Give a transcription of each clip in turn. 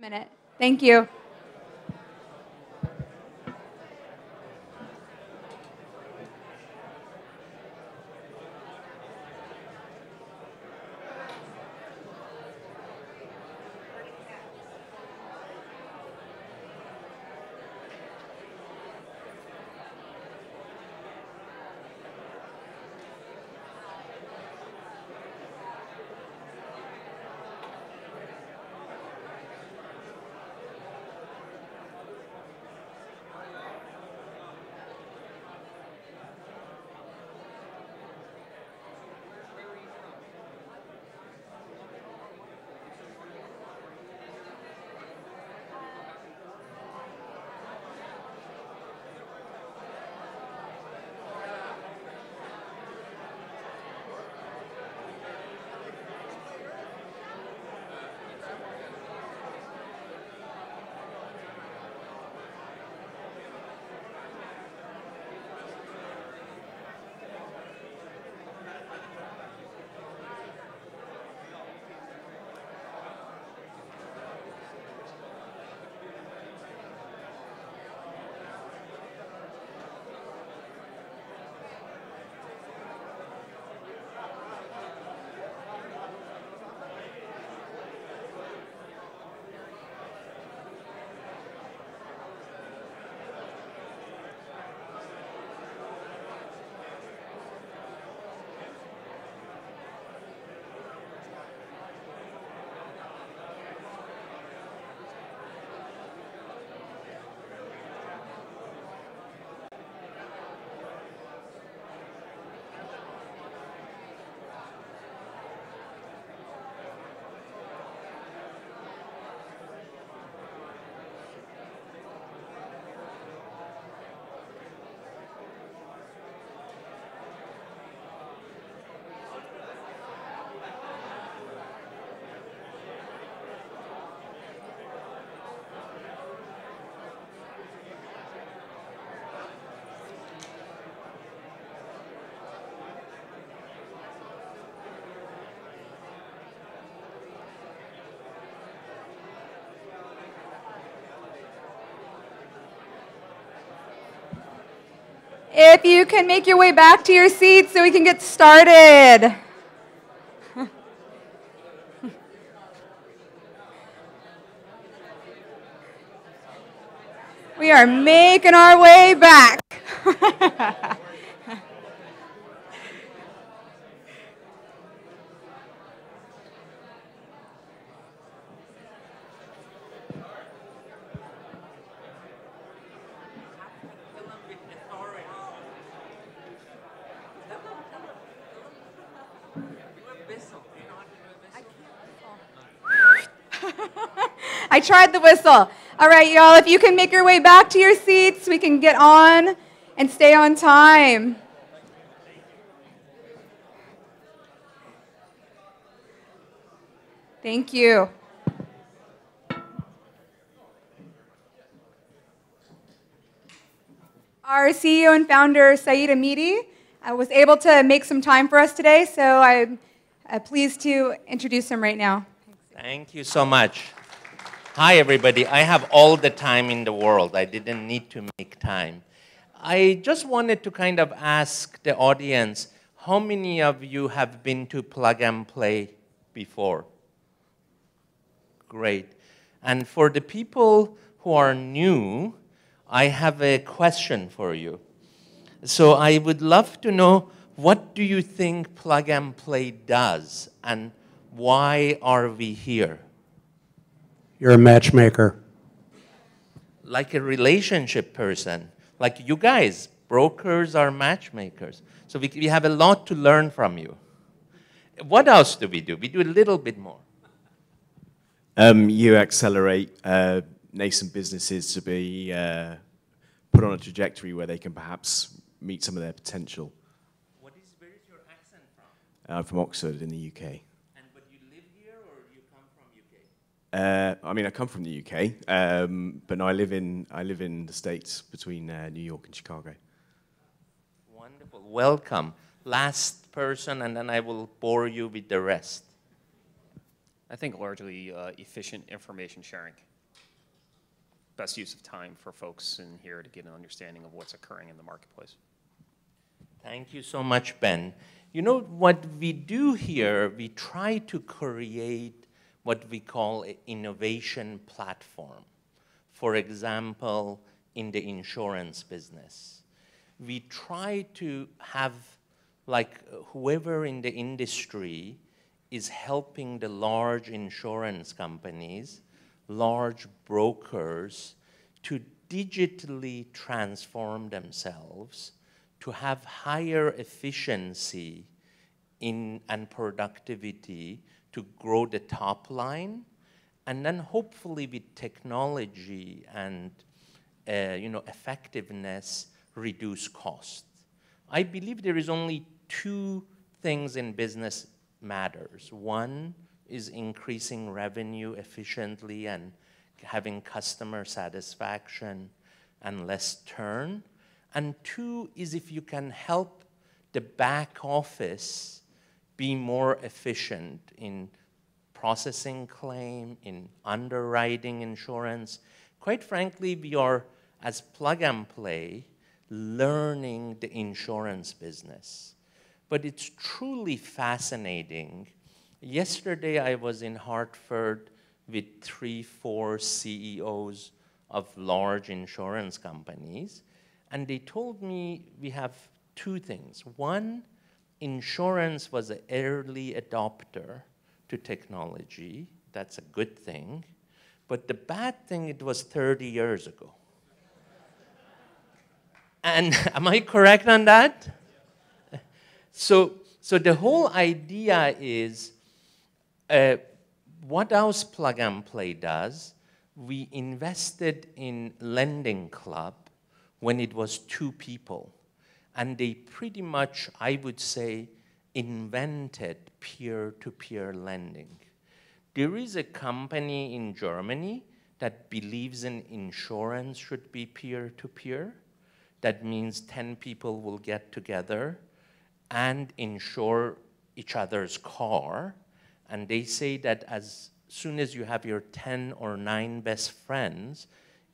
Minute. Thank you. If you can make your way back to your seats so we can get started. We are making our way back. I tried the whistle. All right, y'all, if you can make your way back to your seats, we can get on and stay on time. Thank you. Our CEO and founder, SizeUp, was able to make some time for us today, so I'm pleased to introduce him right now. Thank you so much. Hi, everybody. I have all the time in the world. I didn't need to make time. I just wanted to kind of ask the audience, how many of you have been to Plug and Play before? Great. And for the people who are new, I have a question for you. So I would love to know, what do you think Plug and Play does, and why are we here? You're a matchmaker. Like a relationship person. Like you guys, brokers are matchmakers. So we have a lot to learn from you. What else do? We do a little bit more. You accelerate nascent businesses to be put on a trajectory where they can perhaps meet some of their potential. Where is your accent from? I'm from Oxford in the UK. But you live here or you come from UK? I mean, I come from the UK, but no, I live in the States between New York and Chicago. Wonderful. Welcome. Last person, and then I will bore you with the rest. I think largely efficient information sharing. best use of time for folks in here to get an understanding of what's occurring in the marketplace. Thank you so much, Ben. You know, what we do here, we try to create what we call an innovation platform. For example, in the insurance business, we try to have, like, whoever in the industry is helping the large insurance companies, large brokers, to digitally transform themselves to have higher efficiency and productivity to grow the top line, and then hopefully with technology and effectiveness, reduce costs. I believe there is only two things in business matters. One is increasing revenue efficiently and having customer satisfaction and less churn. And two is if you can help the back office be more efficient in processing claim, in underwriting insurance. Quite frankly, we are, as plug and play, learning the insurance business. But it's truly fascinating. Yesterday, I was in Hartford with 3-4 CEOs of large insurance companies, and they told me we have two things. One, insurance was an early adopter to technology. That's a good thing. But the bad thing, it was 30 years ago. And am I correct on that? So the whole idea is, what else Plug and Play does, we invested in Lending Club when it was 2 people. And they pretty much, I would say, invented peer-to-peer lending. There is a company in Germany that believes in insurance should be peer-to-peer. That means 10 people will get together and insure each other's car. And they say that as soon as you have your 10 or 9 best friends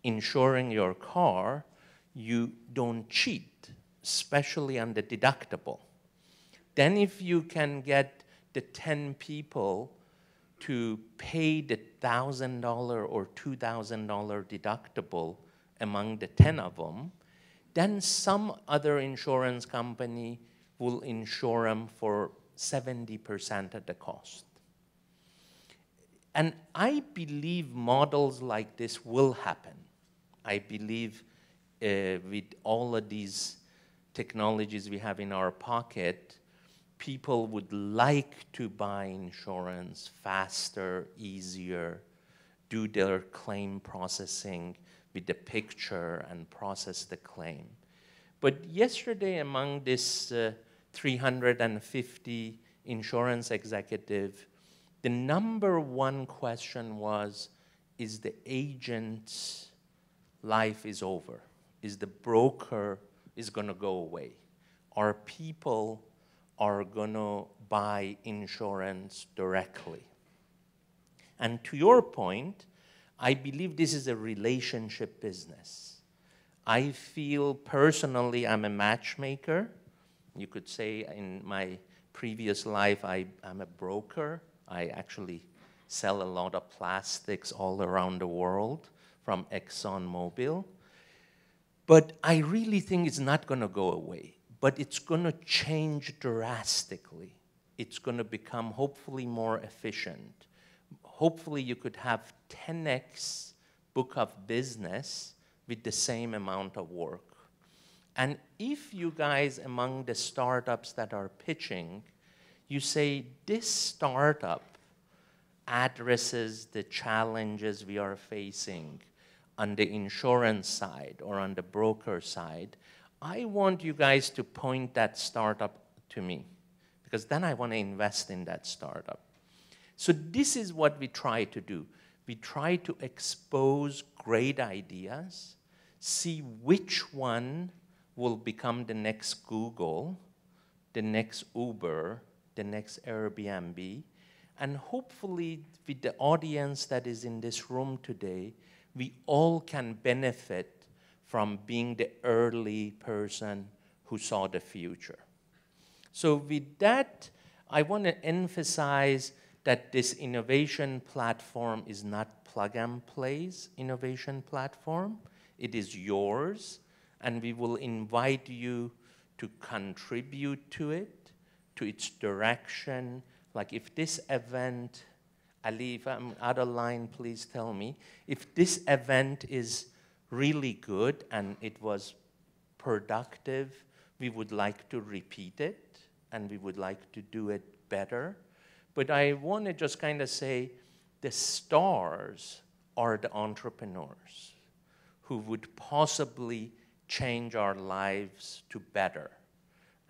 insuring your car, you don't cheat, especially on the deductible. Then if you can get the 10 people to pay the $1,000 or $2,000 deductible among the 10 of them, then some other insurance company will insure them for 70% of the cost. And I believe models like this will happen. I believe with all of these technologies we have in our pocket, people would like to buy insurance faster, easier, do their claim processing with the picture and process the claim. But yesterday, among this 350 insurance executive, the number one question was, is the agent's life is over? Is the broker is going to go away? Are people are going to buy insurance directly? And to your point, I believe this is a relationship business. I feel personally I'm a matchmaker. You could say in my previous life I'm a broker. I actually sell a lot of plastics all around the world from ExxonMobil. But I really think it's not going to go away. But it's going to change drastically. It's going to become hopefully more efficient. Hopefully you could have 10x book of business with the same amount of work. And if you guys, among the startups that are pitching, you say this startup addresses the challenges we are facing on the insurance side or on the broker side, I want you guys to point that startup to me, because then I want to invest in that startup. So this is what we try to do. We try to expose great ideas, see which one will become the next Google, the next Uber, the next Airbnb, and hopefully with the audience that is in this room today, we all can benefit from being the early person who saw the future. So with that, I want to emphasize that this innovation platform is not plug-and-play's innovation platform. It is yours, and we will invite you to contribute to it, to its direction. Like if this event, Ali, if I'm out of line, please tell me. If this event is really good and it was productive, we would like to repeat it, and we would like to do it better. But I want to just kind of say the stars are the entrepreneurs who would possibly change our lives to better.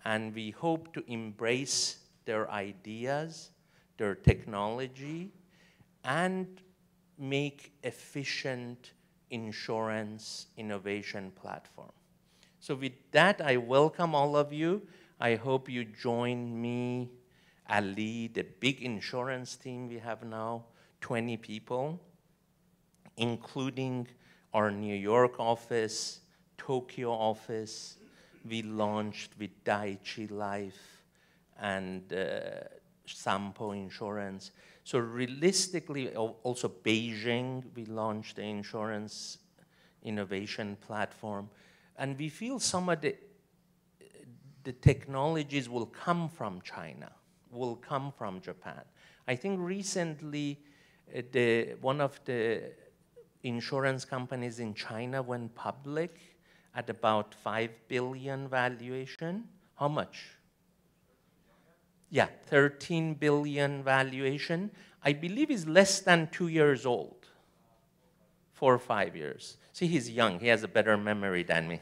And we hope to embrace their ideas, their technology, and make efficient insurance innovation platform. So with that, I welcome all of you. I hope you join me, Ali, the big insurance team we have now, 20 people, including our New York office, Tokyo office. We launched with Dai-ichi Life and Sampo Insurance. So realistically, also Beijing, we launched the insurance innovation platform. And we feel some of the technologies will come from China, will come from Japan. I think recently, one of the insurance companies in China went public at about 5 billion valuation. How much? Yeah, 13 billion valuation. I believe is less than 2 years old. 4 or 5 years. See, he's young. He has a better memory than me.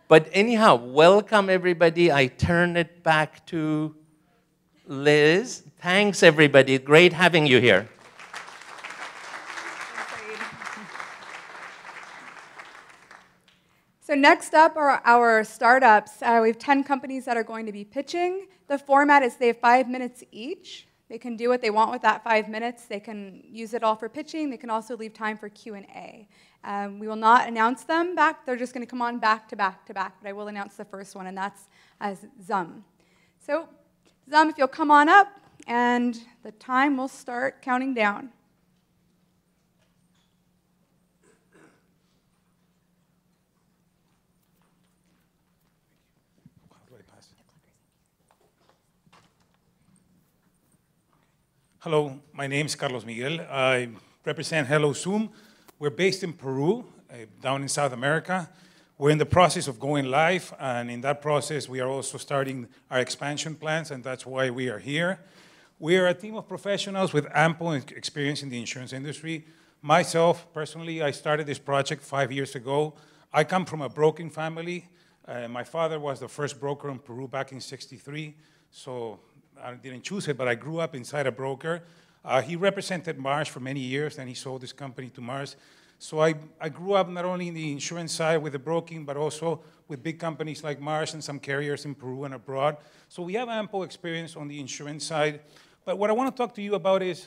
But anyhow, welcome everybody. I turn it back to Liz. Thanks, everybody. Great having you here. So next up are our startups. We have 10 companies that are going to be pitching. The format is they have 5 minutes each. They can do what they want with that 5 minutes. They can use it all for pitching. They can also leave time for Q&A. We will not announce them back. They're just going to come on back to back to back. But I will announce the first one, and that's Zum. So Zum, if you'll come on up, and the time will start counting down. Hello, my name is Carlos Miguel. I represent Hello Zoom. We're based in Peru, down in South America. We're in the process of going live, and in that process, we are also starting our expansion plans, and that's why we are here. We are a team of professionals with ample experience in the insurance industry. Myself, personally, I started this project 5 years ago. I come from a broking family. My father was the first broker in Peru back in '63, so I didn't choose it, but I grew up inside a broker. He represented Mars for many years, and he sold his company to Mars. So I grew up not only in the insurance side with the broking, but also with big companies like Mars and some carriers in Peru and abroad. So we have ample experience on the insurance side. But what I want to talk to you about is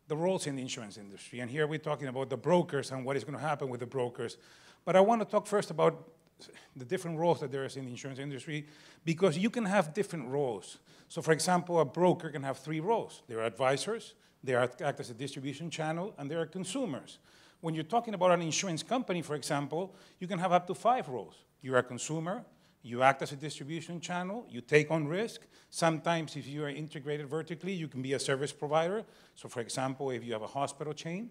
the roles in the insurance industry. And here we're talking about the brokers and what is going to happen with the brokers. But I want to talk first about the different roles that there is in the insurance industry, because you can have different roles. So for example, a broker can have 3 roles. There are advisors, they act as a distribution channel, and there are consumers. When you're talking about an insurance company, for example, you can have up to 5 roles. You're a consumer, you act as a distribution channel, you take on risk. Sometimes if you are integrated vertically, you can be a service provider. So for example, if you have a hospital chain,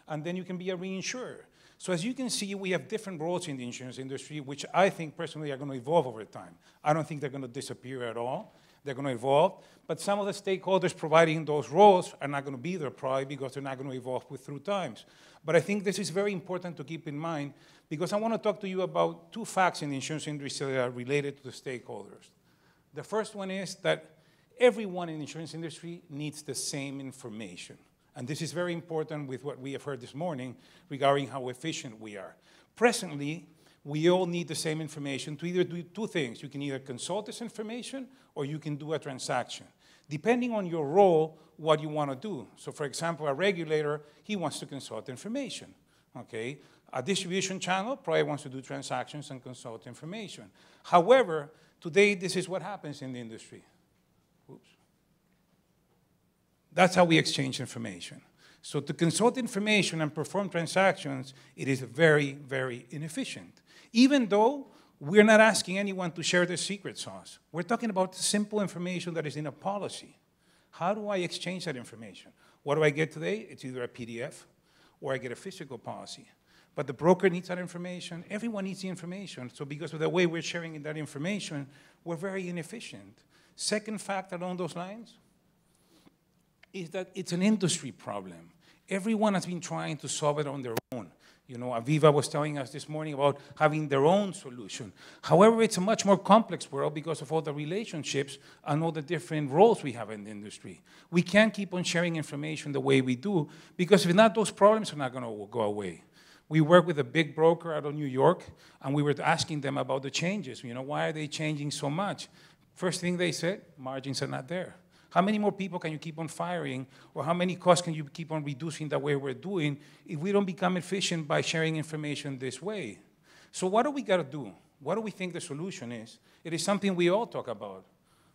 and then you can be a reinsurer. So as you can see, we have different roles in the insurance industry, which I think personally are going to evolve over time. I don't think they're going to disappear at all. They're going to evolve. But some of the stakeholders providing those roles are not going to be there probably because they're not going to evolve through times. But I think this is very important to keep in mind because I want to talk to you about 2 facts in the insurance industry that are related to the stakeholders. The first one is that everyone in the insurance industry needs the same information. And this is very important with what we have heard this morning regarding how efficient we are. Presently, we all need the same information to either do 2 things. You can either consult this information or you can do a transaction. Depending on your role, what you want to do. So for example, a regulator, he wants to consult information. okay? A distribution channel probably wants to do transactions and consult information. However, today, this is what happens in the industry. Oops. That's how we exchange information. So to consult information and perform transactions, it is very, very inefficient. Even though we're not asking anyone to share their secret sauce. We're talking about simple information that is in a policy. How do I exchange that information? What do I get today? It's either a PDF or I get a physical policy. But the broker needs that information. Everyone needs the information. So because of the way we're sharing that information, we're very inefficient. Second fact along those lines is that it's an industry problem. Everyone has been trying to solve it on their own. You know, Aviva was telling us this morning about having their own solution. However, it's a much more complex world because of all the relationships and all the different roles we have in the industry. We can't keep on sharing information the way we do because if not, those problems are not going to go away. We work with a big broker out of New York, and we were asking them about the changes. You know, why are they changing so much? First thing they said, margins are not there. How many more people can you keep on firing, or how many costs can you keep on reducing the way we're doing if we don't become efficient by sharing information this way? So what do we got to do? What do we think the solution is? It is something we all talk about.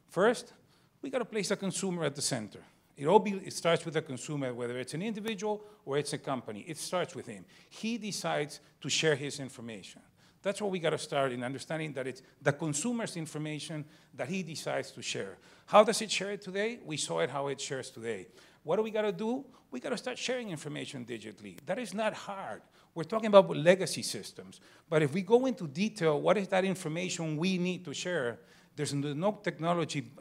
First, we got to place the consumer at the center. It starts with the consumer, whether it's an individual or it's a company. It starts with him. He decides to share his information. That's what we got to start in understanding that it's the consumer's information that he decides to share. How does it share it today? We saw it how it shares today. What do we got to do? We got to start sharing information digitally. That is not hard. We're talking about legacy systems. But if we go into detail, what is that information we need to share? There's no technology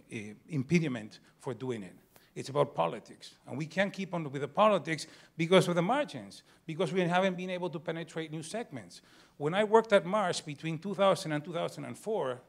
impediment for doing it. It's about politics. And we can't keep on with the politics because of the margins, because we haven't been able to penetrate new segments. When I worked at Marsh between 2000 and 2004,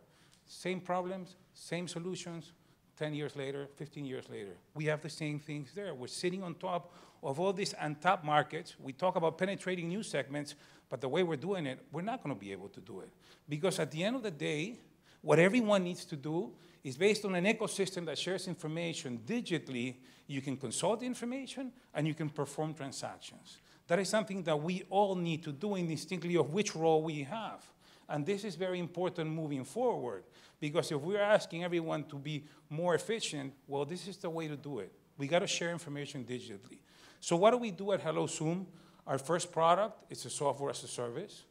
same problems, same solutions, 10 years later, 15 years later. We have the same things there. We're sitting on top of all these untapped markets. We talk about penetrating new segments, but the way we're doing it, we're not going to be able to do it. Because at the end of the day, what everyone needs to do is based on an ecosystem that shares information digitally. You can consult the information and you can perform transactions. That is something that we all need to do indistinctly of which role we have. And this is very important moving forward, because if we're asking everyone to be more efficient, well, this is the way to do it. We got to share information digitally. So what do we do at HelloZoom? Our first product is a software as a service.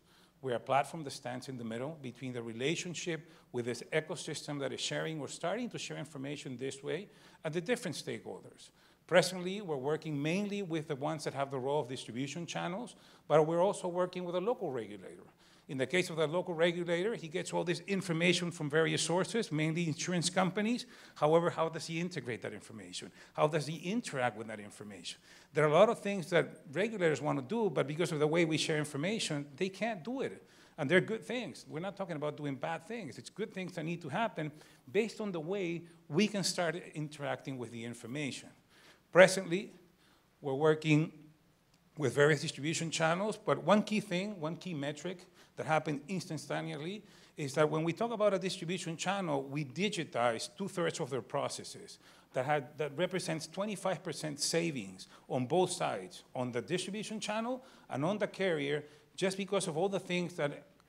We're a platform that stands in the middle between the relationship with this ecosystem that is sharing. We're starting to share information this way at the different stakeholders. Presently, we're working mainly with the ones that have the role of distribution channels, but we're also working with a local regulator. In the case of the local regulator, he gets all this information from various sources, mainly insurance companies. However, how does he integrate that information? How does he interact with that information? There are a lot of things that regulators want to do, but because of the way we share information, they can't do it. And they're good things. We're not talking about doing bad things. It's good things that need to happen based on the way we can start interacting with the information. Presently, we're working with various distribution channels, but one key thing, one key metric that happened instantaneously is that when we talk about a distribution channel, we digitize 2/3 of their processes. That represents 25% savings on both sides, on the distribution channel and on the carrier, just because of all the things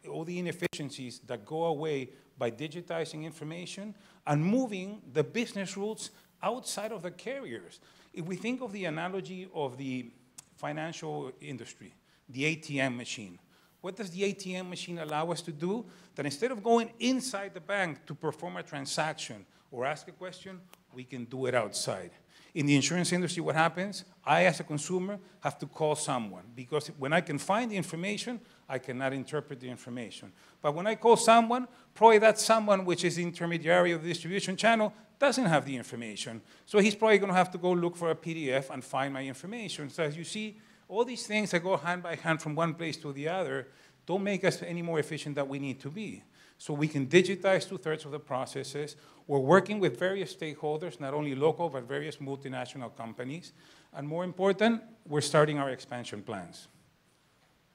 all the inefficiencies that go away by digitizing information and moving the business rules outside of the carriers. If we think of the analogy of the financial industry, the ATM machine, what does the ATM machine allow us to do? That instead of going inside the bank to perform a transaction or ask a question, we can do it outside. In the insurance industry, what happens? I, as a consumer, have to call someone, because when I can find the information, I cannot interpret the information. But when I call someone, probably that someone, which is the intermediary of the distribution channel, doesn't have the information. So he's probably going to have to go look for a PDF and find my information. So as you see, all these things that go hand by hand from one place to the other don't make us any more efficient than we need to be. So we can digitize 2/3 of the processes. We're working with various stakeholders, not only local, but various multinational companies. And more important, we're starting our expansion plans.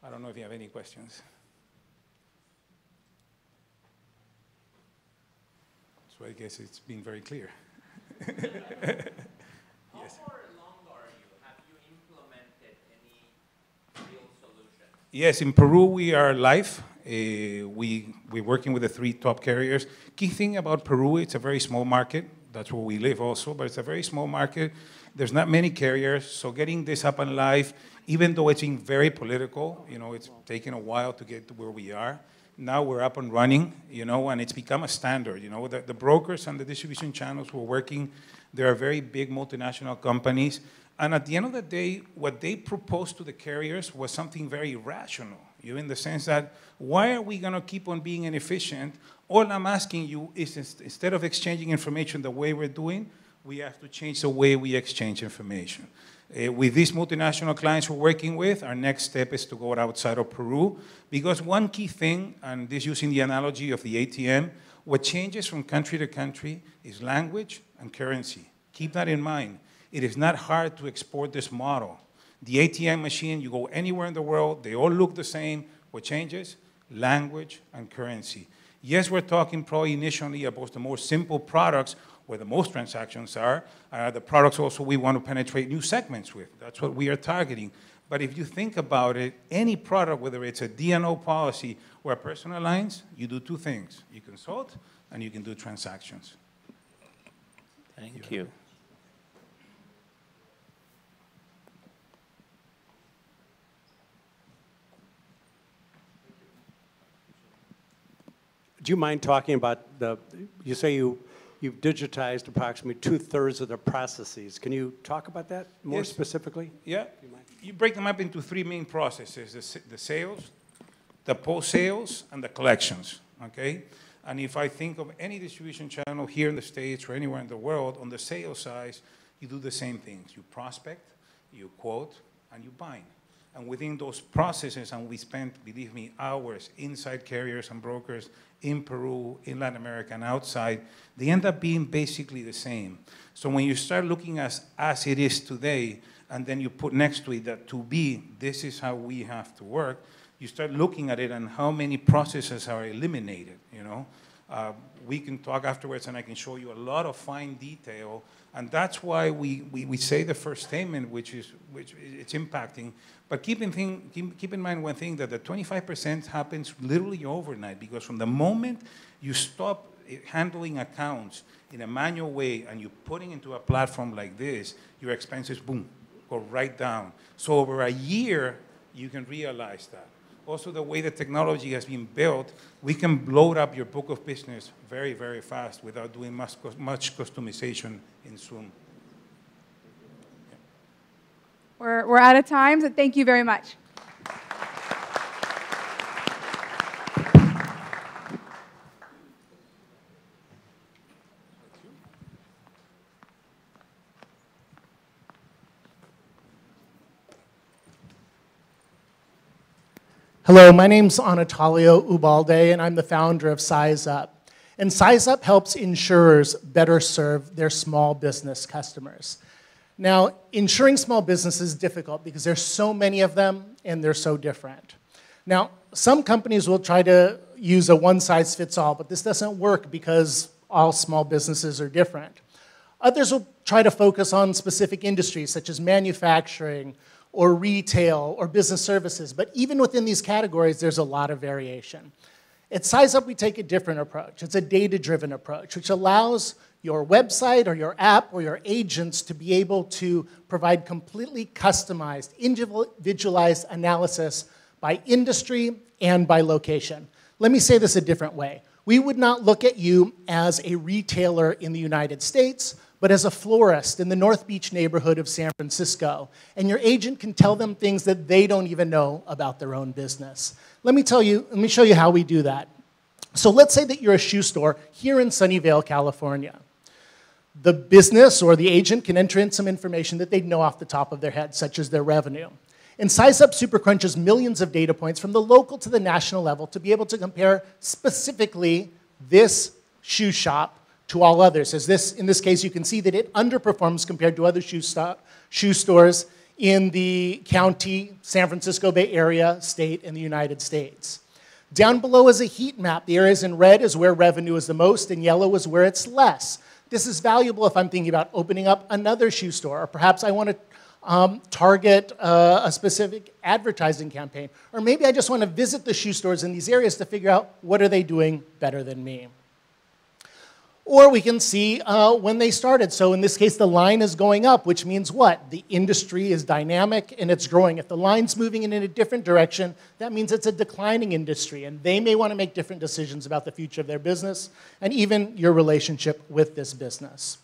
I don't know if you have any questions. So I guess it's been very clear. How far along are you? Have you implemented any real solutions? Yes, in Peru we are live. We're working with the 3 top carriers. Key thing about Peru, it's a very small market. That's where we live also, but it's a very small market. There's not many carriers, so getting this up and live, even though it's been very political, it's taken a while to get to where we are. Now we're up and running, and it's become a standard. The brokers and the distribution channels we're working, they are very big multinational companies. And at the end of the day, what they proposed to the carriers was something very rational, in the sense that, why are we going to keep on being inefficient? All I'm asking you is, instead of exchanging information the way we're doing, we have to change the way we exchange information. With these multinational clients we're working with, our next step is to go outside of Peru, because one key thing, and this using the analogy of the ATM, what changes from country to country is language and currency. Keep that in mind. It is not hard to export this model. The ATM machine, you go anywhere in the world, they all look the same. What changes? Language and currency. Yes, we're talking probably initially about the more simple products where the most transactions are. The products also we want to penetrate new segments with. That's what we are targeting. But if you think about it, any product, whether it's a D&O policy or a personal lines, you do 2 things. You consult and you can do transactions. Thank you. Do you mind talking about you say you've digitized approximately 2/3 of the processes. Can you talk about that more specifically? Yeah. You break them up into 3 main processes, the sales, the post-sales, and the collections, okay? And if I think of any distribution channel here in the States or anywhere in the world, on the sales side, you do the same things. You prospect, you quote, and you bind. And within those processes, and we spent, believe me, hours inside carriers and brokers in Peru, in Latin America, and outside, they end up being basically the same. So when you start looking as it is today, and then you put next to it that to be, this is how we have to work, you start looking at it and how many processes are eliminated, We can talk afterwards and I can show you a lot of fine detail, and that's why we say the first statement, which it's impacting. But keep in mind one thing, that the 25% happens literally overnight, because from the moment you stop handling accounts in a manual way and you putting into a platform like this, your expenses, boom, go right down. So over a year, you can realize that. Also, the way the technology has been built, we can load up your book of business very, very fast without doing much customization in Zoom. We're out of time, so thank you very much. Hello, my name's Anatalio Ubalde, and I'm the founder of SizeUp. And SizeUp helps insurers better serve their small business customers. Now, insuring small business is difficult because there's so many of them and they're so different. Now, some companies will try to use a one-size-fits-all, but this doesn't work because all small businesses are different. Others will try to focus on specific industries such as manufacturing or retail or business services, but even within these categories, there's a lot of variation. At SizeUp, we take a different approach. It's a data-driven approach, which allows your website or your app or your agents to be able to provide completely customized, individualized analysis by industry and by location. Let me say this a different way. We would not look at you as a retailer in the United States, but as a florist in the North Beach neighborhood of San Francisco. And your agent can tell them things that they don't even know about their own business. Let me show you how we do that. So let's say that you're a shoe store here in Sunnyvale, California. The business or the agent can enter in some information that they'd know off the top of their head, such as their revenue. And SizeUp super crunches millions of data points from the local to the national level to be able to compare specifically this shoe shop to all others. In this case, you can see that it underperforms compared to other shoe stores in the county, San Francisco Bay Area, state, and the United States. Down below is a heat map. The areas in red is where revenue is the most, and yellow is where it's less. This is valuable if I'm thinking about opening up another shoe store, or perhaps I want to target a specific advertising campaign. Or maybe I just want to visit the shoe stores in these areas to figure out what are they doing better than me. Or we can see when they started. So in this case, the line is going up, which means what? The industry is dynamic and it's growing. If the line's moving in a different direction, that means it's a declining industry, and they may want to make different decisions about the future of their business and even your relationship with this business.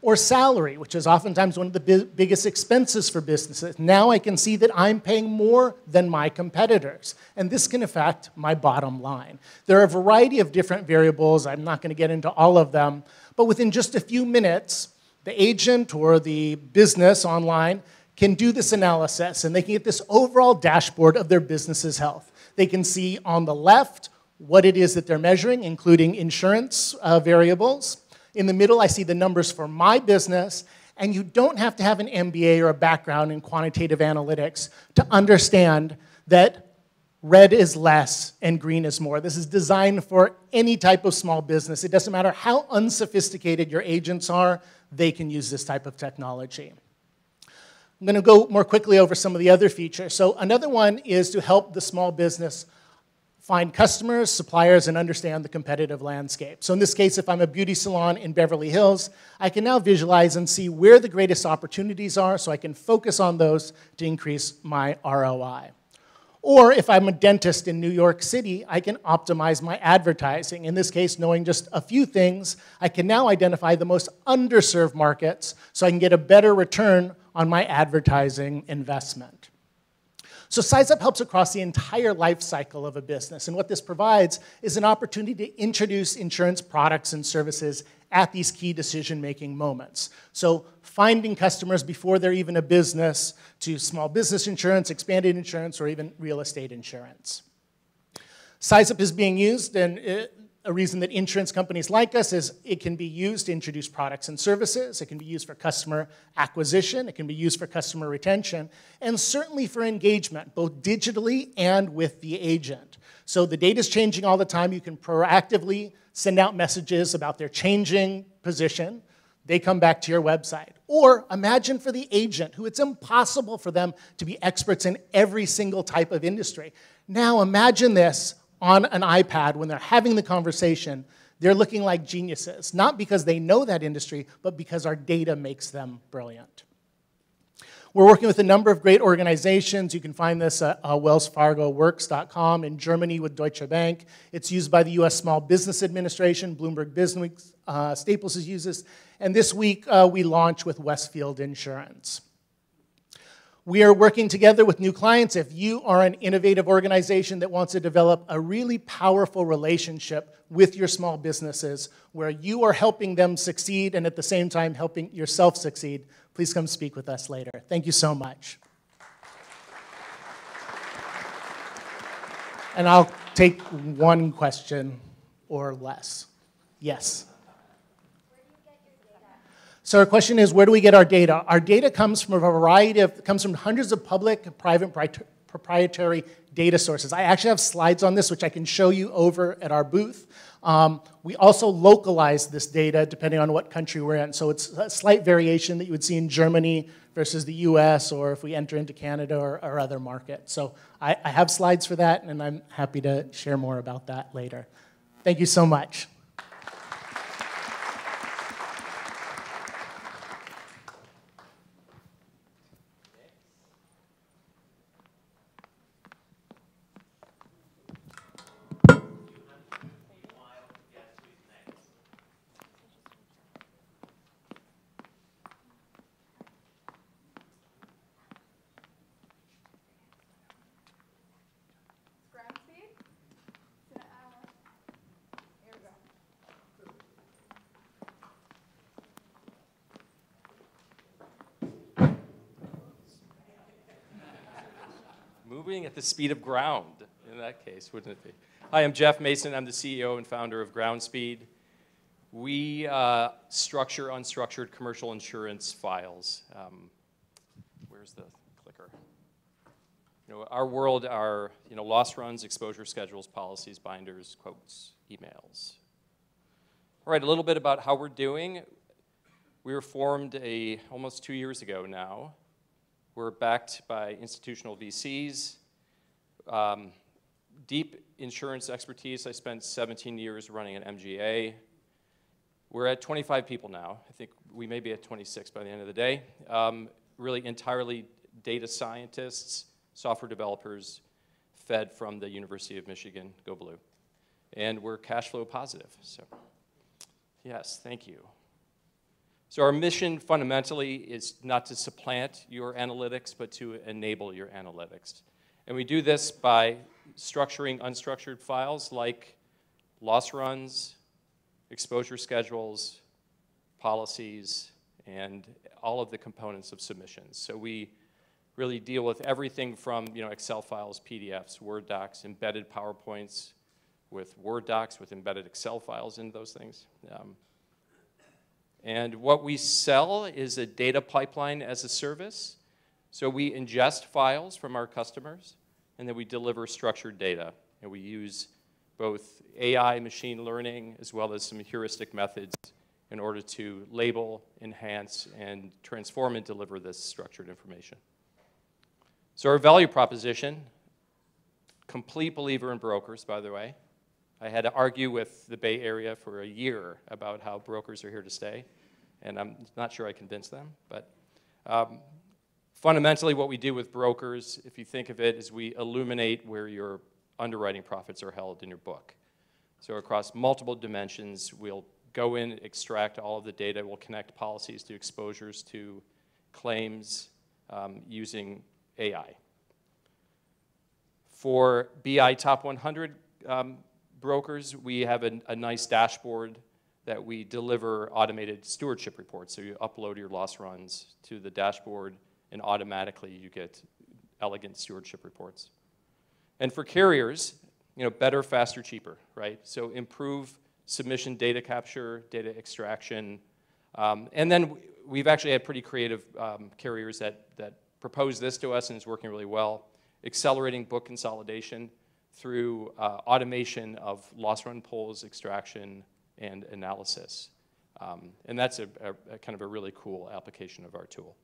Or salary, which is oftentimes one of the biggest expenses for businesses. Now I can see that I'm paying more than my competitors, and this can affect my bottom line. There are a variety of different variables. I'm not going to get into all of them, but within just a few minutes, the agent or the business online can do this analysis, and they can get this overall dashboard of their business's health. They can see on the left what it is that they're measuring, including insurance variables. In the middle, I see the numbers for my business, and you don't have to have an MBA or a background in quantitative analytics to understand that red is less and green is more. This is designed for any type of small business. It doesn't matter how unsophisticated your agents are, they can use this type of technology. I'm going to go more quickly over some of the other features. So another one is to help the small business find customers, suppliers, and understand the competitive landscape. So in this case, if I'm a beauty salon in Beverly Hills, I can now visualize and see where the greatest opportunities are so I can focus on those to increase my ROI. Or if I'm a dentist in New York City, I can optimize my advertising. In this case, knowing just a few things, I can now identify the most underserved markets so I can get a better return on my advertising investment. So SizeUp helps across the entire life cycle of a business, and what this provides is an opportunity to introduce insurance products and services at these key decision-making moments. So finding customers before they're even a business, to small business insurance, expanded insurance, or even real estate insurance. SizeUp is being used, and a reason that insurance companies like us is it can be used to introduce products and services, it can be used for customer acquisition, it can be used for customer retention, and certainly for engagement, both digitally and with the agent. So the data is changing all the time. You can proactively send out messages about their changing position. They come back to your website. Or imagine for the agent, who it's impossible for them to be experts in every single type of industry. Now imagine this on an iPad when they're having the conversation. They're looking like geniuses, not because they know that industry, but because our data makes them brilliant. We're working with a number of great organizations. You can find this at wellsfargoworks.com, in Germany with Deutsche Bank. It's used by the US Small Business Administration. Bloomberg Business Staples uses. And this week, we launch with Westfield Insurance. We are working together with new clients. If you are an innovative organization that wants to develop a really powerful relationship with your small businesses where you are helping them succeed and at the same time helping yourself succeed, please come speak with us later. Thank you so much. And I'll take one question or less. Yes. So our question is, where do we get our data? Our data comes from a variety of, comes from hundreds of public, private, proprietary data sources. I actually have slides on this, which I can show you over at our booth. We also localize this data depending on what country we're in. So it's a slight variation that you would see in Germany versus the US, or if we enter into Canada or other markets. So I have slides for that, and I'm happy to share more about that later. Thank you so much. Groundspeed? Here we go. Moving at the speed of ground, in that case, wouldn't it be? Hi, I'm Jeff Mason. I'm the CEO and founder of Groundspeed. We structure unstructured commercial insurance files. Where's the clicker? You know, our world are loss runs, exposure schedules, policies, binders, quotes, emails. All right, a little bit about how we're doing. We were formed almost 2 years ago now. We're backed by institutional VCs, deep insurance expertise. I spent 17 years running an MGA. We're at 25 people now. I think we may be at 26 by the end of the day. Really entirely data scientists, software developers, fed from the University of Michigan, go Blue. And we're cash flow positive, so yes, thank you. So our mission fundamentally is not to supplant your analytics, but to enable your analytics. And we do this by structuring unstructured files like loss runs, exposure schedules, policies, and all of the components of submissions. So we really deal with everything from Excel files, PDFs, Word docs, embedded PowerPoints with Word docs, with embedded Excel files in those things. And what we sell is a data pipeline as a service. So we ingest files from our customers, and then we deliver structured data. And we use both AI, machine learning, as well as some heuristic methods in order to label, enhance, and transform and deliver this structured information. So our value proposition, complete believer in brokers, by the way. I had to argue with the Bay Area for a year about how brokers are here to stay, and I'm not sure I convinced them. But fundamentally, what we do with brokers, if you think of it, is we illuminate where your underwriting profits are held in your book. So across multiple dimensions, we'll go in, extract all of the data, we'll connect policies to exposures to claims using AI. For BI Top 100 brokers, we have a nice dashboard that we deliver automated stewardship reports. So you upload your loss runs to the dashboard, and automatically you get elegant stewardship reports. And for carriers, better, faster, cheaper, right? So improve submission data capture, data extraction. And then we've actually had pretty creative carriers that propose this to us, and it's working really well. Accelerating book consolidation through automation of loss run polls, extraction, and analysis. And that's a kind of a really cool application of our tool.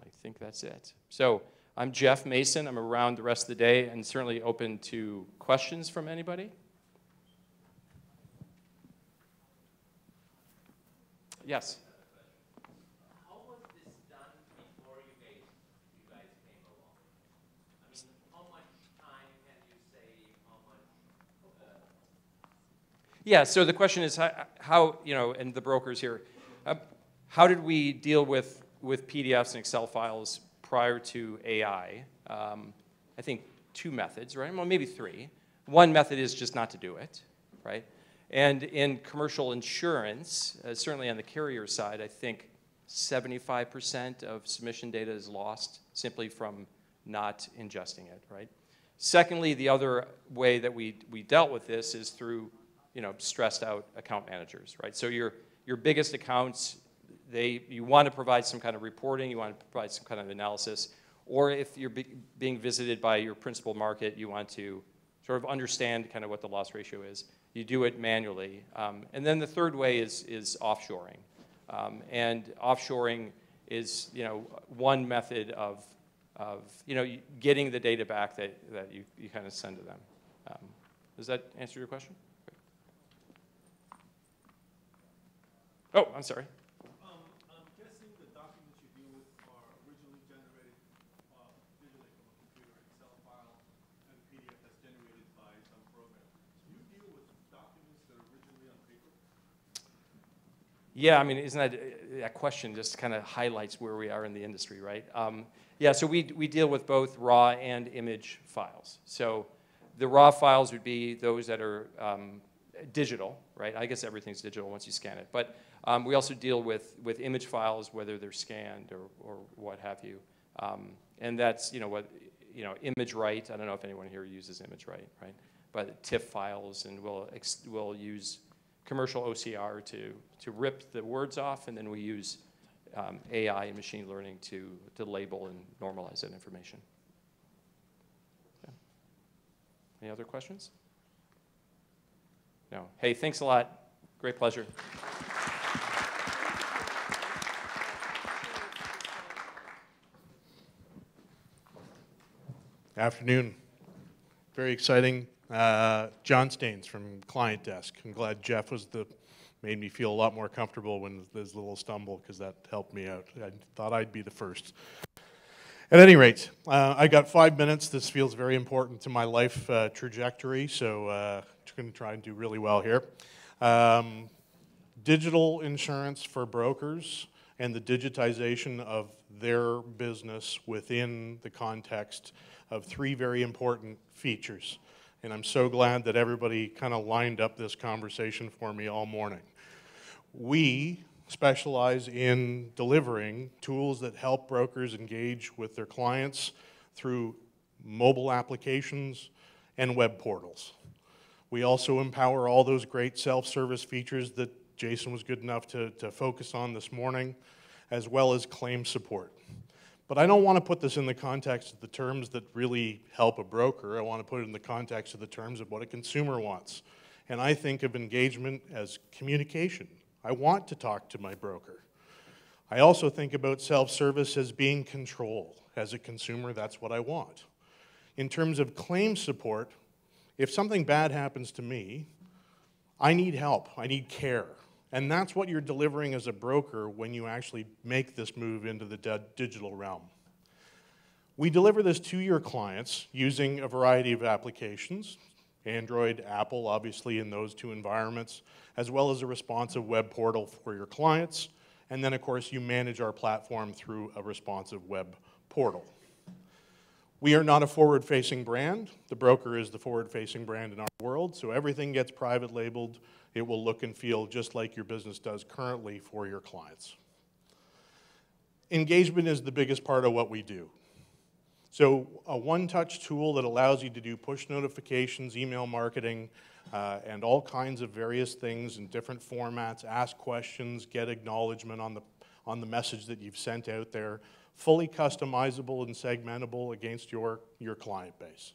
I think that's it. So I'm Jeff Mason. I'm around the rest of the day and certainly open to questions from anybody. Yes? How was this done before you guys came along? I mean, how much time can you save? How much? Yeah, so the question is how and the brokers here, how did we deal with PDFs and Excel files prior to AI? I think two methods, right? Well, maybe three. One method is just not to do it, right? And in commercial insurance, certainly on the carrier side, I think 75% of submission data is lost simply from not ingesting it, right? Secondly, the other way that we dealt with this is through stressed out account managers, right? So your biggest accounts, you want to provide some kind of reporting, you want to provide some kind of analysis, or if you're being visited by your principal market, you want to sort of understand kind of what the loss ratio is. You do it manually. And then the third way is offshoring. And offshoring is one method of getting the data back that you kind of send to them. Does that answer your question? Great. Oh, I'm sorry. I'm guessing the documents you deal with are originally generated digitally from a computer Excel file and PDF that's generated by some program. Do you deal with documents that are originally on paper? Yeah, I mean, isn't that question just kind of highlights where we are in the industry, right? Yeah, so we deal with both raw and image files. So the raw files would be those that are digital, right? I guess everything's digital once you scan it. But we also deal with image files, whether they're scanned or what have you. And that's, image write. I don't know if anyone here uses image write, right? But TIFF files, and we'll use commercial OCR to rip the words off, and then we use AI and machine learning to label and normalize that information. Okay. Any other questions? No. Hey, thanks a lot. Great pleasure. Afternoon. Very exciting. John Staines from Client Desk. I'm glad Jeff made me feel a lot more comfortable when there's a little stumble, because that helped me out. I thought I'd be the first. At any rate, I got 5 minutes. This feels very important to my life trajectory, so I'm going to try and do really well here. Digital insurance for brokers and the digitization of their business within the context of 3 very important features. And I'm so glad that everybody kind of lined up this conversation for me all morning. We specialize in delivering tools that help brokers engage with their clients through mobile applications and web portals. We also empower all those great self-service features that Jason was good enough to focus on this morning, as well as claim support. But I don't want to put this in the context of the terms that really help a broker. I want to put it in the context of the terms of what a consumer wants. And I think of engagement as communication. I want to talk to my broker. I also think about self-service as being control. As a consumer, that's what I want. In terms of claim support, if something bad happens to me, I need help, I need care. And that's what you're delivering as a broker when you actually make this move into the digital realm. We deliver this to your clients using a variety of applications, Android, Apple, obviously in those 2 environments, as well as a responsive web portal for your clients. And then, of course, you manage our platform through a responsive web portal. We are not a forward-facing brand. The broker is the forward-facing brand in our world, so everything gets private labeled. It will look and feel just like your business does currently for your clients. Engagement is the biggest part of what we do. So a one-touch tool that allows you to do push notifications, email marketing, and all kinds of various things in different formats, ask questions, get acknowledgement on the message that you've sent out there, fully customizable and segmentable against your client base.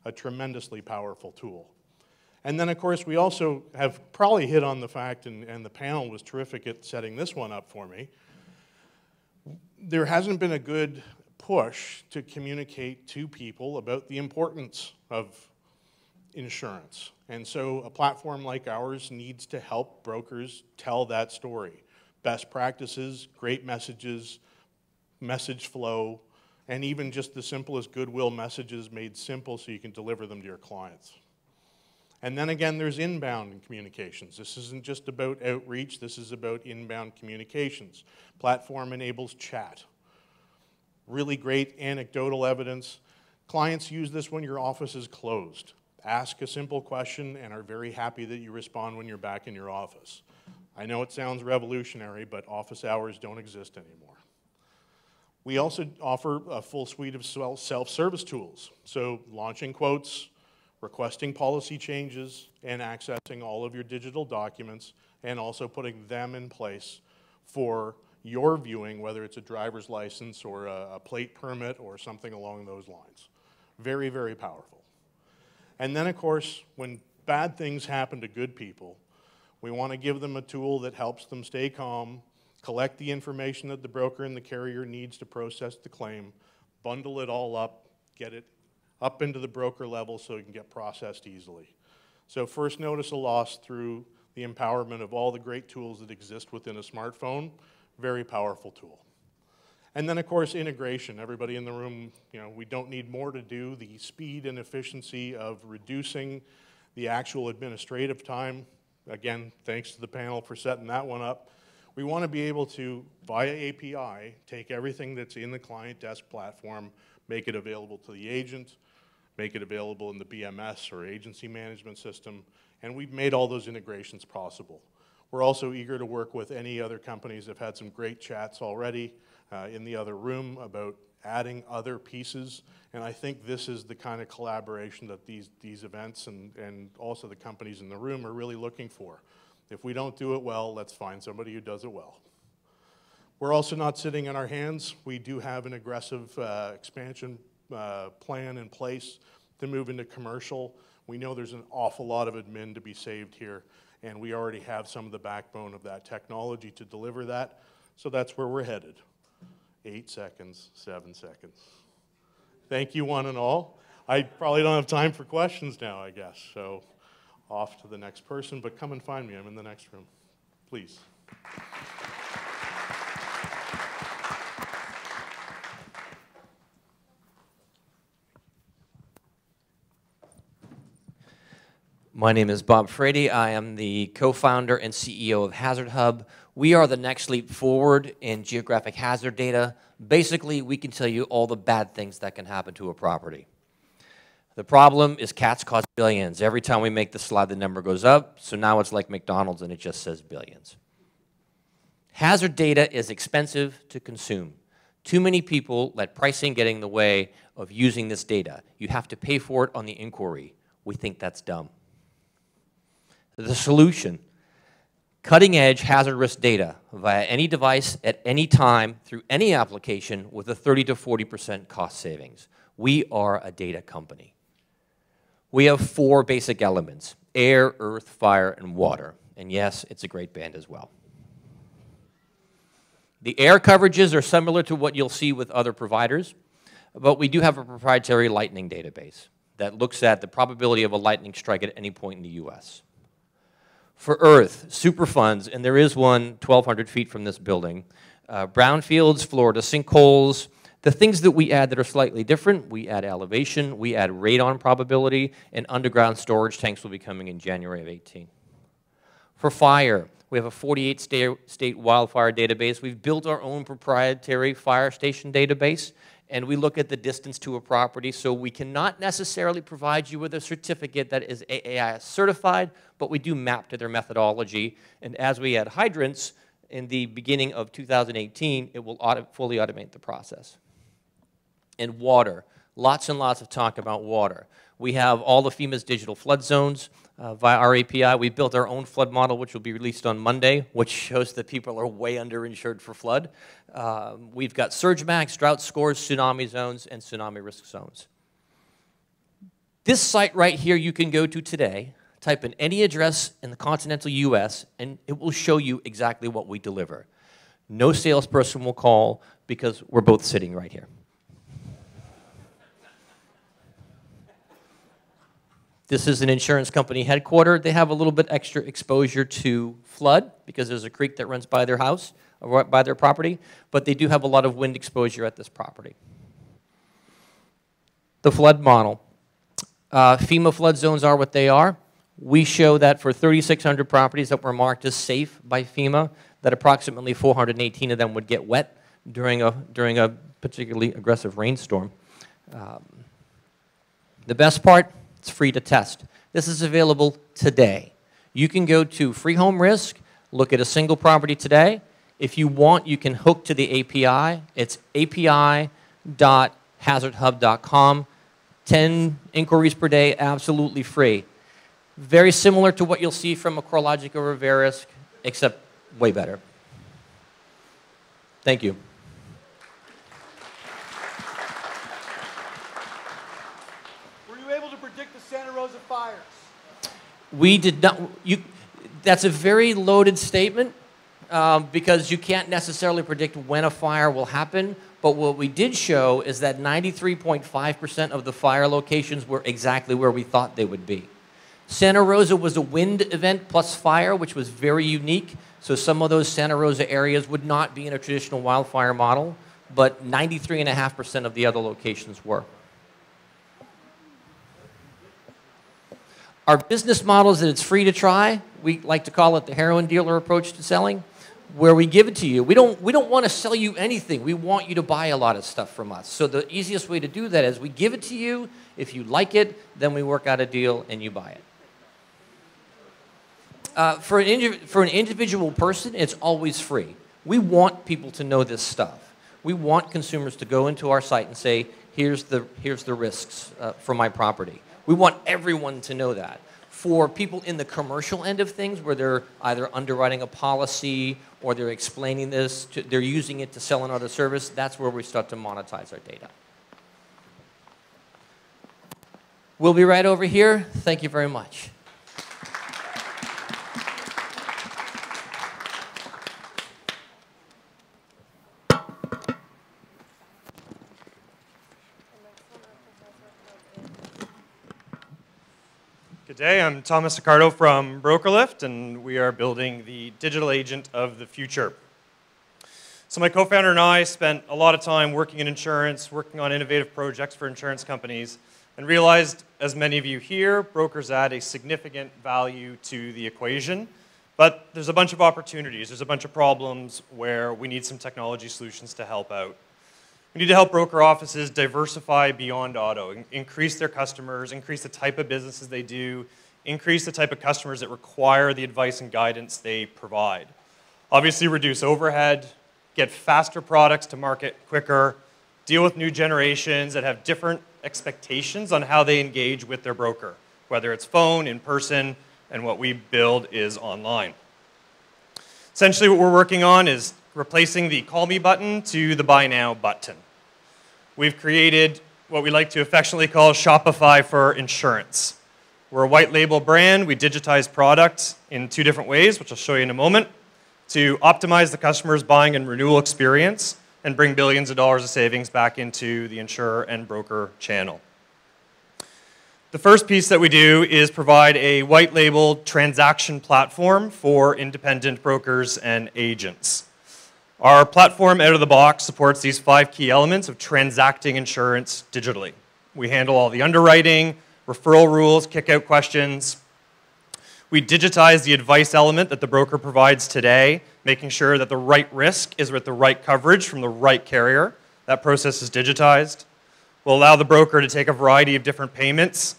A tremendously powerful tool. And then, of course, we also have probably hit on the fact, and the panel was terrific at setting this one up for me, there hasn't been a good push to communicate to people about the importance of insurance. And so a platform like ours needs to help brokers tell that story. Best practices, great messages, message flow, and even just the simplest goodwill messages made simple so you can deliver them to your clients. And then again, there's inbound communications. This isn't just about outreach, this is about inbound communications. Platform enables chat. Really great anecdotal evidence. Clients use this when your office is closed. Ask a simple question and are very happy that you respond when you're back in your office. I know it sounds revolutionary, but office hours don't exist anymore. We also offer a full suite of self-service tools. So launching quotes, requesting policy changes, and accessing all of your digital documents, and also putting them in place for your viewing, whether it's a driver's license or a plate permit or something along those lines. Very, very powerful. And then, of course, when bad things happen to good people, we want to give them a tool that helps them stay calm, collect the information that the broker and the carrier needs to process the claim, bundle it all up, get it up into the broker level so it can get processed easily. So first notice of loss through the empowerment of all the great tools that exist within a smartphone, very powerful tool. And then, of course, integration. Everybody in the room, we don't need more to do. The speed and efficiency of reducing the actual administrative time. Again, thanks to the panel for setting that one up. We want to be able to, via API, take everything that's in the client desk platform, make it available to the agent, make it available in the BMS or agency management system, and we've made all those integrations possible. We're also eager to work with any other companies. I've had some great chats already in the other room about adding other pieces, and I think this is the kind of collaboration that these events and also the companies in the room are really looking for. If we don't do it well, let's find somebody who does it well. We're also not sitting on our hands. We do have an aggressive expansion plan in place to move into commercial. We know there's an awful lot of admin to be saved here, and we already have some of the backbone of that technology to deliver that, so that's where we're headed. 8 seconds, 7 seconds. Thank you, one and all. I probably don't have time for questions now, I guess. So off to the next person, but come and find me. I'm in the next room. Please. My name is Bob Frady. I am the co-founder and CEO of Hazard Hub. We are the next leap forward in geographic hazard data. Basically, we can tell you all the bad things that can happen to a property. The problem is cats cost billions. Every time we make the slide, the number goes up. So now it's like McDonald's and it just says billions. Hazard data is expensive to consume. Too many people let pricing get in the way of using this data. You have to pay for it on the inquiry. We think that's dumb. The solution, cutting-edge hazard risk data via any device at any time through any application with a 30 to 40% cost savings. We are a data company. We have 4 basic elements: air, earth, fire, and water. And yes, it's a great band as well. The air coverages are similar to what you'll see with other providers, but we do have a proprietary lightning database that looks at the probability of a lightning strike at any point in the US. For earth, Superfunds, and there is one 1,200 feet from this building, brownfields, Florida sinkholes, the things that we add that are slightly different, we add elevation, we add radon probability, and underground storage tanks will be coming in January of 18. For fire, we have a 48-state wildfire database. We've built our own proprietary fire station database, and we look at the distance to a property, so we cannot necessarily provide you with a certificate that is AAIS certified, but we do map to their methodology. And as we add hydrants in the beginning of 2018, it will fully automate the process. And water, lots and lots of talk about water. We have all of FEMA's digital flood zones via our API. We built our own flood model, which will be released on Monday, which shows that people are way underinsured for flood. We've got surge max, drought scores, tsunami zones, and tsunami risk zones. This site right here you can go to today, type in any address in the continental US, and it will show you exactly what we deliver. No salesperson will call because we're both sitting right here. This is an insurance company headquartered. They have a little bit extra exposure to flood because there's a creek that runs by their house, or by their property, but they do have a lot of wind exposure at this property. The flood model. FEMA flood zones are what they are. We show that for 3,600 properties that were marked as safe by FEMA, that approximately 418 of them would get wet during a particularly aggressive rainstorm. The best part, it's free to test. This is available today. You can go to Free Home Risk, look at a single property today. If you want, you can hook to the API. It's api.hazardhub.com. 10 inquiries per day, absolutely free. Very similar to what you'll see from a CoreLogic or a Verisk, except way better. Thank you. Santa Rosa fires? We did not. That's a very loaded statement because you can't necessarily predict when a fire will happen. But what we did show is that 93.5% of the fire locations were exactly where we thought they would be. Santa Rosa was a wind event plus fire, which was very unique. So some of those Santa Rosa areas would not be in a traditional wildfire model, but 93.5% of the other locations were. Our business model is that it's free to try. We like to call it the heroin dealer approach to selling, where we give it to you. We don't want to sell you anything. We want you to buy a lot of stuff from us. So the easiest way to do that is we give it to you. If you like it, then we work out a deal and you buy it. For an individual person, it's always free. We want people to know this stuff. We want consumers to go into our site and say, here's the risks for my property. We want everyone to know that. For people in the commercial end of things, where they're either underwriting a policy or they're explaining this, they're using it to sell another service, that's where we start to monetize our data. We'll be right over here. Thank you very much. Good day, I'm Thomas Accardo from BrokerLift, and we are building the digital agent of the future. So my co-founder and I spent a lot of time working in insurance, working on innovative projects for insurance companies, and realized, as many of you here, brokers add a significant value to the equation. But there's a bunch of opportunities, there's a bunch of problems where we need some technology solutions to help out. We need to help broker offices diversify beyond auto, increase their customers, increase the type of businesses they do, increase the type of customers that require the advice and guidance they provide. Obviously, reduce overhead, get faster products to market quicker, deal with new generations that have different expectations on how they engage with their broker, whether it's phone, in person, and what we build is online. Essentially, what we're working on is replacing the call me button to the buy now button. We've created what we like to affectionately call Shopify for insurance. We're a white label brand. We digitize products in two different ways, which I'll show you in a moment, to optimize the customer's buying and renewal experience and bring billions of dollars of savings back into the insurer and broker channel. The first piece that we do is provide a white label transaction platform for independent brokers and agents. Our platform out of the box supports these 5 key elements of transacting insurance digitally. We handle all the underwriting, referral rules, kick-out questions. We digitize the advice element that the broker provides today, making sure that the right risk is with the right coverage from the right carrier. That process is digitized. We'll allow the broker to take a variety of different payments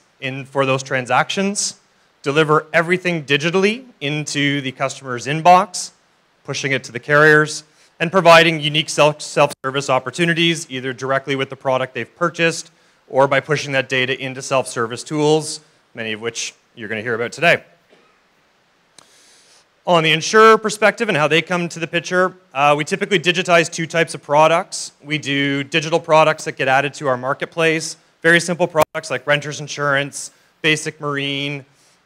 for those transactions, deliver everything digitally into the customer's inbox, pushing it to the carriers, and providing unique self-service opportunities, either directly with the product they've purchased or by pushing that data into self-service tools, many of which you're going to hear about today. On the insurer perspective and how they come to the picture, we typically digitize 2 types of products. We do digital products that get added to our marketplace, very simple products like renter's insurance, basic marine,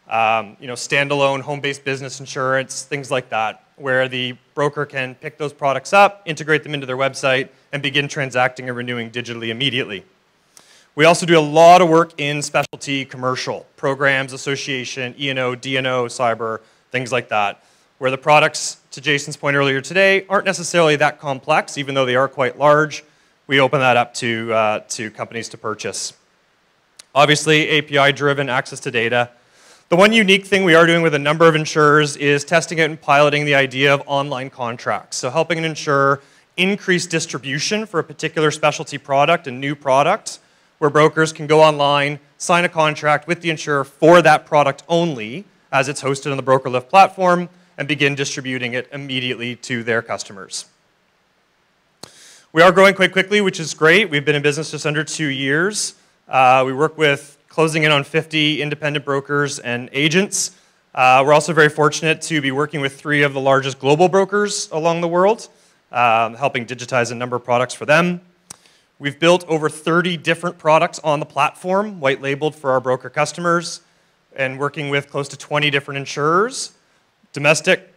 standalone home-based business insurance, things like that, where the broker can pick those products up, integrate them into their website, and begin transacting and renewing digitally immediately. We also do a lot of work in specialty commercial, programs, association, E&O, D&O, cyber, things like that, where the products, to Jason's point earlier today, aren't necessarily that complex, even though they are quite large. We open that up to companies to purchase. Obviously, API-driven access to data. The one unique thing we are doing with a number of insurers is testing out and piloting the idea of online contracts. So helping an insurer increase distribution for a particular specialty product, a new product, where brokers can go online, sign a contract with the insurer for that product only, as it's hosted on the BrokerLift platform, and begin distributing it immediately to their customers. We are growing quite quickly, which is great. We've been in business just under 2 years. We work with closing in on 50 independent brokers and agents. We're also very fortunate to be working with 3 of the largest global brokers along the world, helping digitize a number of products for them. We've built over 30 different products on the platform, white labeled for our broker customers, and working with close to 20 different insurers, domestic,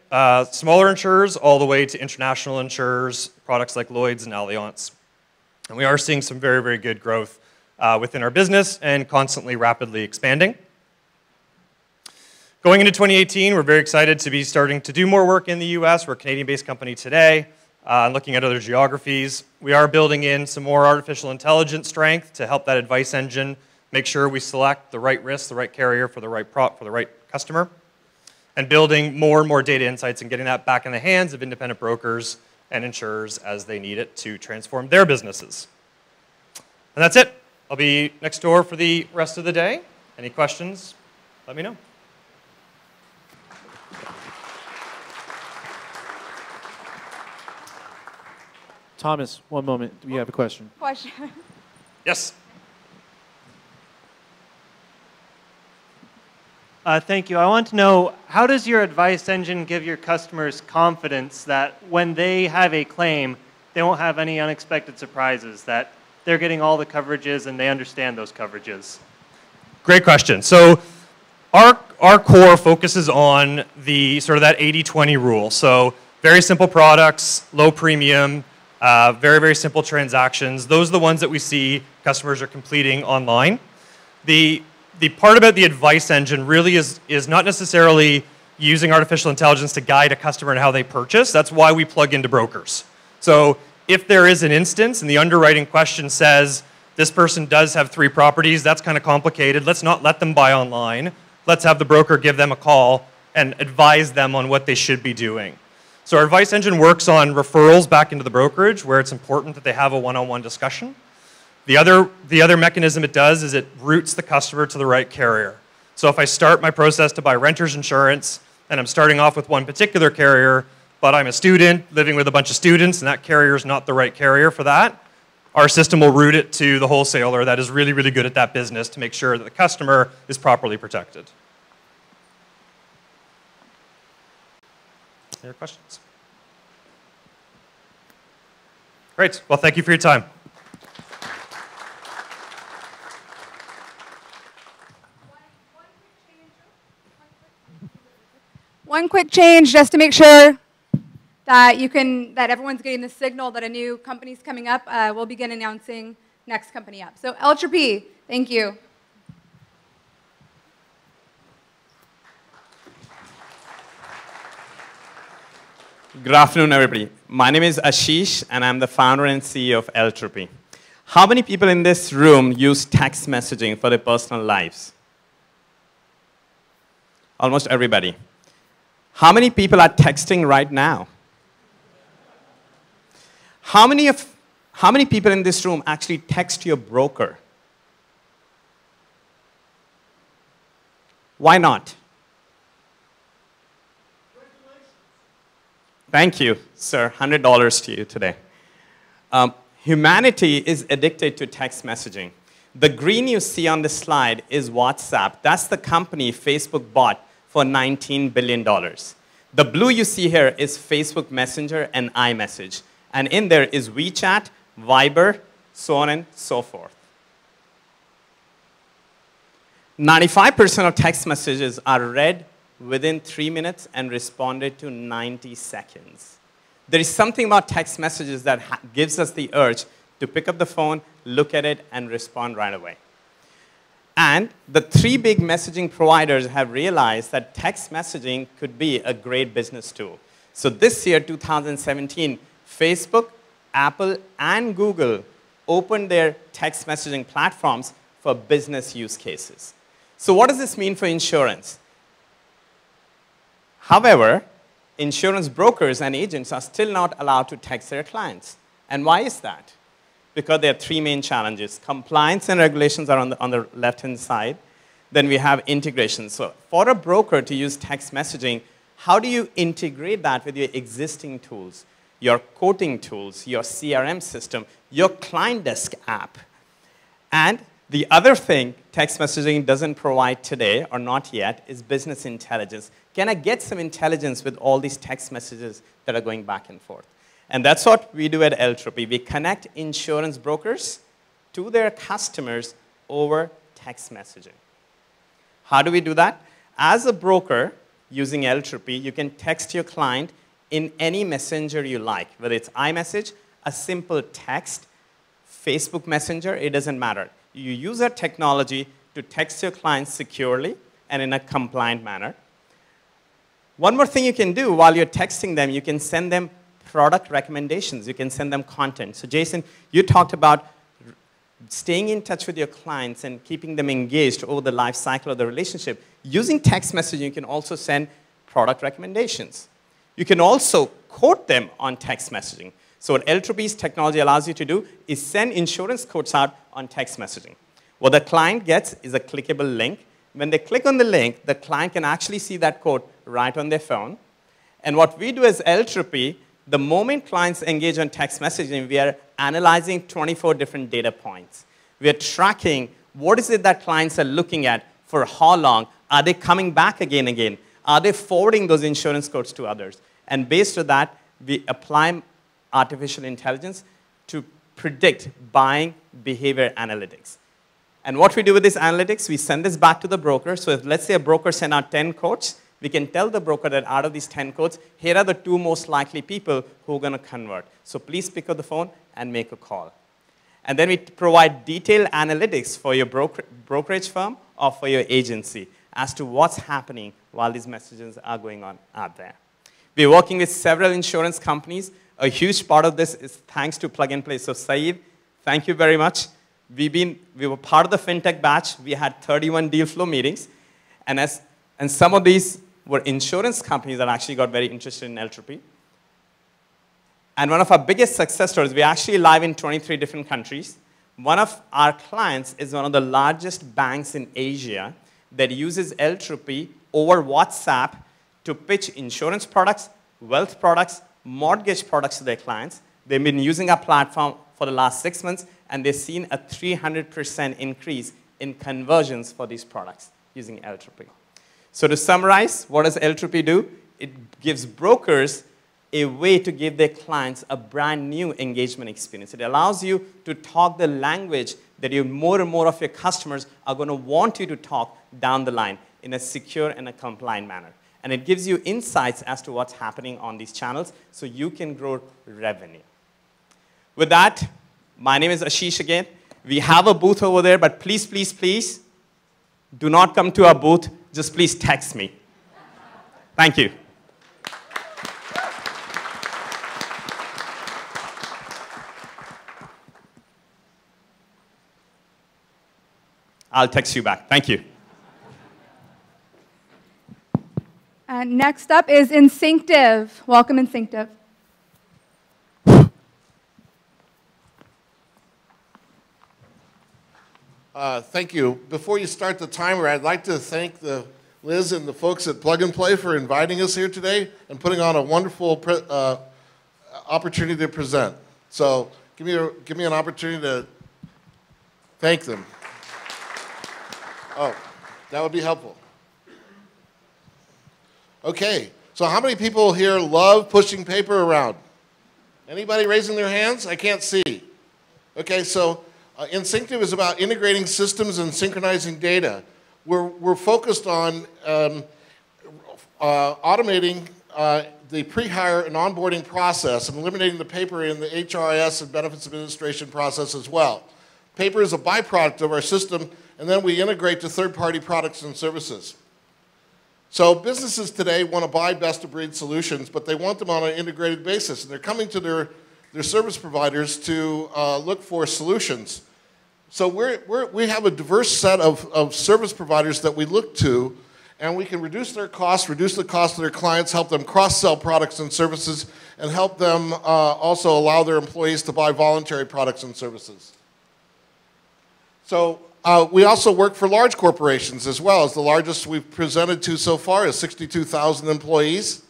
smaller insurers, all the way to international insurers, products like Lloyd's and Allianz. And we are seeing some very, very good growth within our business and constantly rapidly expanding. Going into 2018, we're very excited to be starting to do more work in the US. We're a Canadian-based company today, looking at other geographies. We are building in some more artificial intelligence strength to help that advice engine make sure we select the right risk, the right carrier for the right for the right customer, and building more and more data insights and getting that back in the hands of independent brokers and insurers as they need it to transform their businesses. And that's it. I'll be next door for the rest of the day. Any questions, let me know. Thomas, one moment. Do you have a question? Question. Yes. Thank you. I want to know, how does your advice engine give your customers confidence that when they have a claim, they won't have any unexpected surprises, that they're getting all the coverages and they understand those coverages? Great question. So our core focuses on the sort of that 80-20 rule. So very simple products, low premium, very, very simple transactions. Those are the ones that we see customers are completing online. The the part about the advice engine really is not necessarily using artificial intelligence to guide a customer in how they purchase. That's why we plug into brokers. So if there is an instance and the underwriting question says, this person does have 3 properties, that's kind of complicated, let's not let them buy online. Let's have the broker give them a call and advise them on what they should be doing. So our advice engine works on referrals back into the brokerage where it's important that they have a one-on-one discussion. The other mechanism it does is it routes the customer to the right carrier. So if I start my process to buy renter's insurance and I'm starting off with one particular carrier, but I'm a student living with a bunch of students and that carrier is not the right carrier for that, our system will route it to the wholesaler that is really, really good at that business to make sure that the customer is properly protected. Any other questions? Great. Well, thank you for your time. One quick change just to make sure that that everyone's getting the signal that a new company's coming up. We'll begin announcing next company up. So L-P, thank you. Good afternoon, everybody. My name is Ashish, and I'm the founder and CEO of L-P. How many people in this room use text messaging for their personal lives? Almost everybody. How many people are texting right now? How many people in this room actually text your broker? Why not? Thank you, sir. $100 to you today. Humanity is addicted to text messaging. The green you see on this slide is WhatsApp. That's the company Facebook bought for $19 billion. The blue you see here is Facebook Messenger and iMessage. And in there is WeChat, Viber, so on and so forth. 95% of text messages are read within 3 minutes and responded to 90 seconds. There is something about text messages that gives us the urge to pick up the phone, look at it, and respond right away. And the 3 big messaging providers have realized that text messaging could be a great business tool. So this year, 2017, Facebook, Apple, and Google opened their text messaging platforms for business use cases. So what does this mean for insurance? However, insurance brokers and agents are still not allowed to text their clients. And why is that? Because there are 3 main challenges. Compliance and regulations are on the left-hand side. Then we have integration. So for a broker to use text messaging, how do you integrate that with your existing tools, your quoting tools, your CRM system, your client desk app? And the other thing text messaging doesn't provide today, or not yet, is business intelligence. Can I get some intelligence with all these text messages that are going back and forth? And that's what we do at L-P. We connect insurance brokers to their customers over text messaging. How do we do that? As a broker using L-P, you can text your client in any messenger you like, whether it's iMessage, a simple text, Facebook Messenger, it doesn't matter. You use our technology to text your clients securely and in a compliant manner. One more thing you can do while you're texting them, you can send them product recommendations. You can send them content. So Jason, you talked about staying in touch with your clients and keeping them engaged over the life cycle of the relationship. Using text messaging, you can also send product recommendations. You can also quote them on text messaging. So what L-P's technology allows you to do is send insurance quotes out on text messaging. What the client gets is a clickable link. When they click on the link, the client can actually see that quote right on their phone. And what we do as L-P, the moment clients engage on text messaging, we are analyzing 24 different data points. We are tracking what is it that clients are looking at, for how long, are they coming back again and again, are they forwarding those insurance quotes to others? And based on that, we apply artificial intelligence to predict buying behavior analytics. And what we do with this analytics, we send this back to the broker. So if, let's say, a broker sent out 10 quotes, we can tell the broker that out of these 10 quotes, here are the 2 most likely people who are going to convert. So please pick up the phone and make a call. And then we provide detailed analytics for your brokerage firm or for your agency as to what's happening while these messages are going on out there. We're working with several insurance companies. A huge part of this is thanks to Plug and Play. So Saeed, thank you very much. We were part of the FinTech batch. We had 31 deal flow meetings. And some of these were insurance companies that actually got very interested in L3P. And one of our biggest success stories, we're actually live in 23 different countries. One of our clients is one of the largest banks in Asia that uses L3P over WhatsApp to pitch insurance products, wealth products, mortgage products to their clients. They've been using our platform for the last 6 months, and they've seen a 300% increase in conversions for these products using L3P. So to summarize, what does L3P do? It gives brokers a way to give their clients a brand new engagement experience. It allows you to talk the language that more and more of your customers are going to want you to talk down the line in a secure and a compliant manner. And it gives you insights as to what's happening on these channels so you can grow revenue. With that, my name is Ashish again. We have a booth over there, but please, please, please, do not come to our booth. Just please text me. Thank you. I'll text you back. Thank you. Next up is Instinctive. Welcome, Instinctive. Thank you. Before you start the timer, I'd like to thank Liz and the folks at Plug and Play for inviting us here today and putting on a wonderful opportunity to present. So give me an opportunity to thank them. Oh, that would be helpful. Okay, so how many people here love pushing paper around? Anybody raising their hands? I can't see. Okay, so Instinctive is about integrating systems and synchronizing data. We're focused on automating the pre-hire and onboarding process and eliminating the paper in the HRIS and benefits administration process as well. Paper is a byproduct of our system, and then we integrate to third-party products and services. So businesses today want to buy best-of-breed solutions, but they want them on an integrated basis. And they're coming to their service providers to look for solutions. So we have a diverse set of service providers that we look to, and we can reduce their costs, reduce the cost of their clients, help them cross-sell products and services, and help them also allow their employees to buy voluntary products and services. So we also work for large corporations as well. As the largest we've presented to so far is 62,000 employees.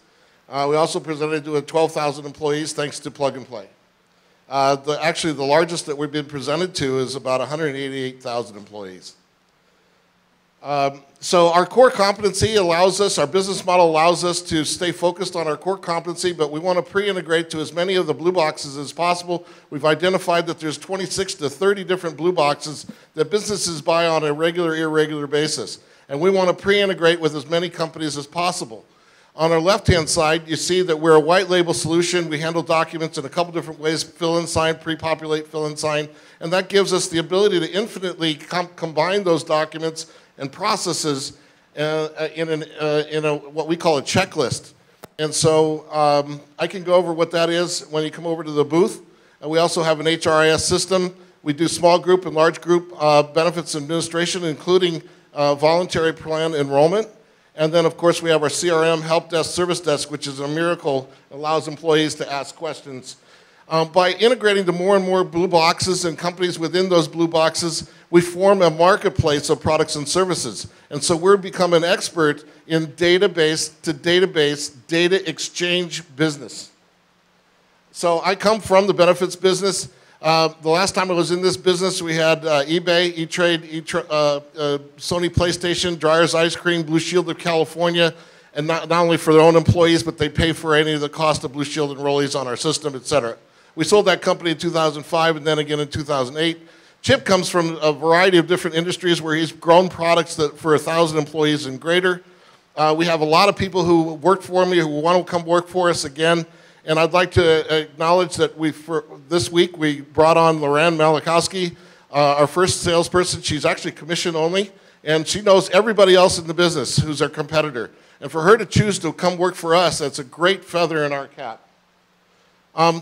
We also presented to 12,000 employees thanks to Plug and Play. Actually, the largest that we've been presented to is about 188,000 employees. So our core competency allows us, our business model allows us to stay focused on our core competency, but we want to pre-integrate to as many of the blue boxes as possible. We've identified that there's 26 to 30 different blue boxes that businesses buy on a regular, irregular basis. And we want to pre-integrate with as many companies as possible. On our left-hand side, you see that we're a white label solution. We handle documents in a couple different ways, fill and sign, pre-populate, fill and sign. And that gives us the ability to infinitely combine those documents and processes in what we call a checklist. And so I can go over what that is when you come over to the booth. We also have an HRIS system. We do small group and large group benefits administration, including voluntary plan enrollment. And then, of course, we have our CRM help desk, service desk, which is a miracle, allows employees to ask questions. By integrating to more and more blue boxes and companies within those blue boxes, we form a marketplace of products and services. And so we're becoming an expert in database to database data exchange business. So I come from the benefits business. The last time I was in this business, we had eBay, E-Trade, Sony PlayStation, Dreyer's Ice Cream, Blue Shield of California, and not only for their own employees, but they pay for any of the cost of Blue Shield enrollees on our system, et cetera. We sold that company in 2005 and then again in 2008. Chip comes from a variety of different industries where he's grown products that for 1,000 employees and greater. We have a lot of people who work for me who want to come work for us again. And I'd like to acknowledge that this week we brought on Loran Malakowski, our first salesperson. She's actually commission only, and she knows everybody else in the business who's our competitor. And for her to choose to come work for us, that's a great feather in our cap.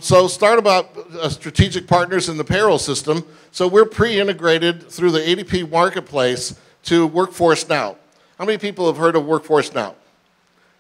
So start about strategic partners in the payroll system. So we're pre-integrated through the ADP marketplace to Workforce Now. How many people have heard of Workforce Now?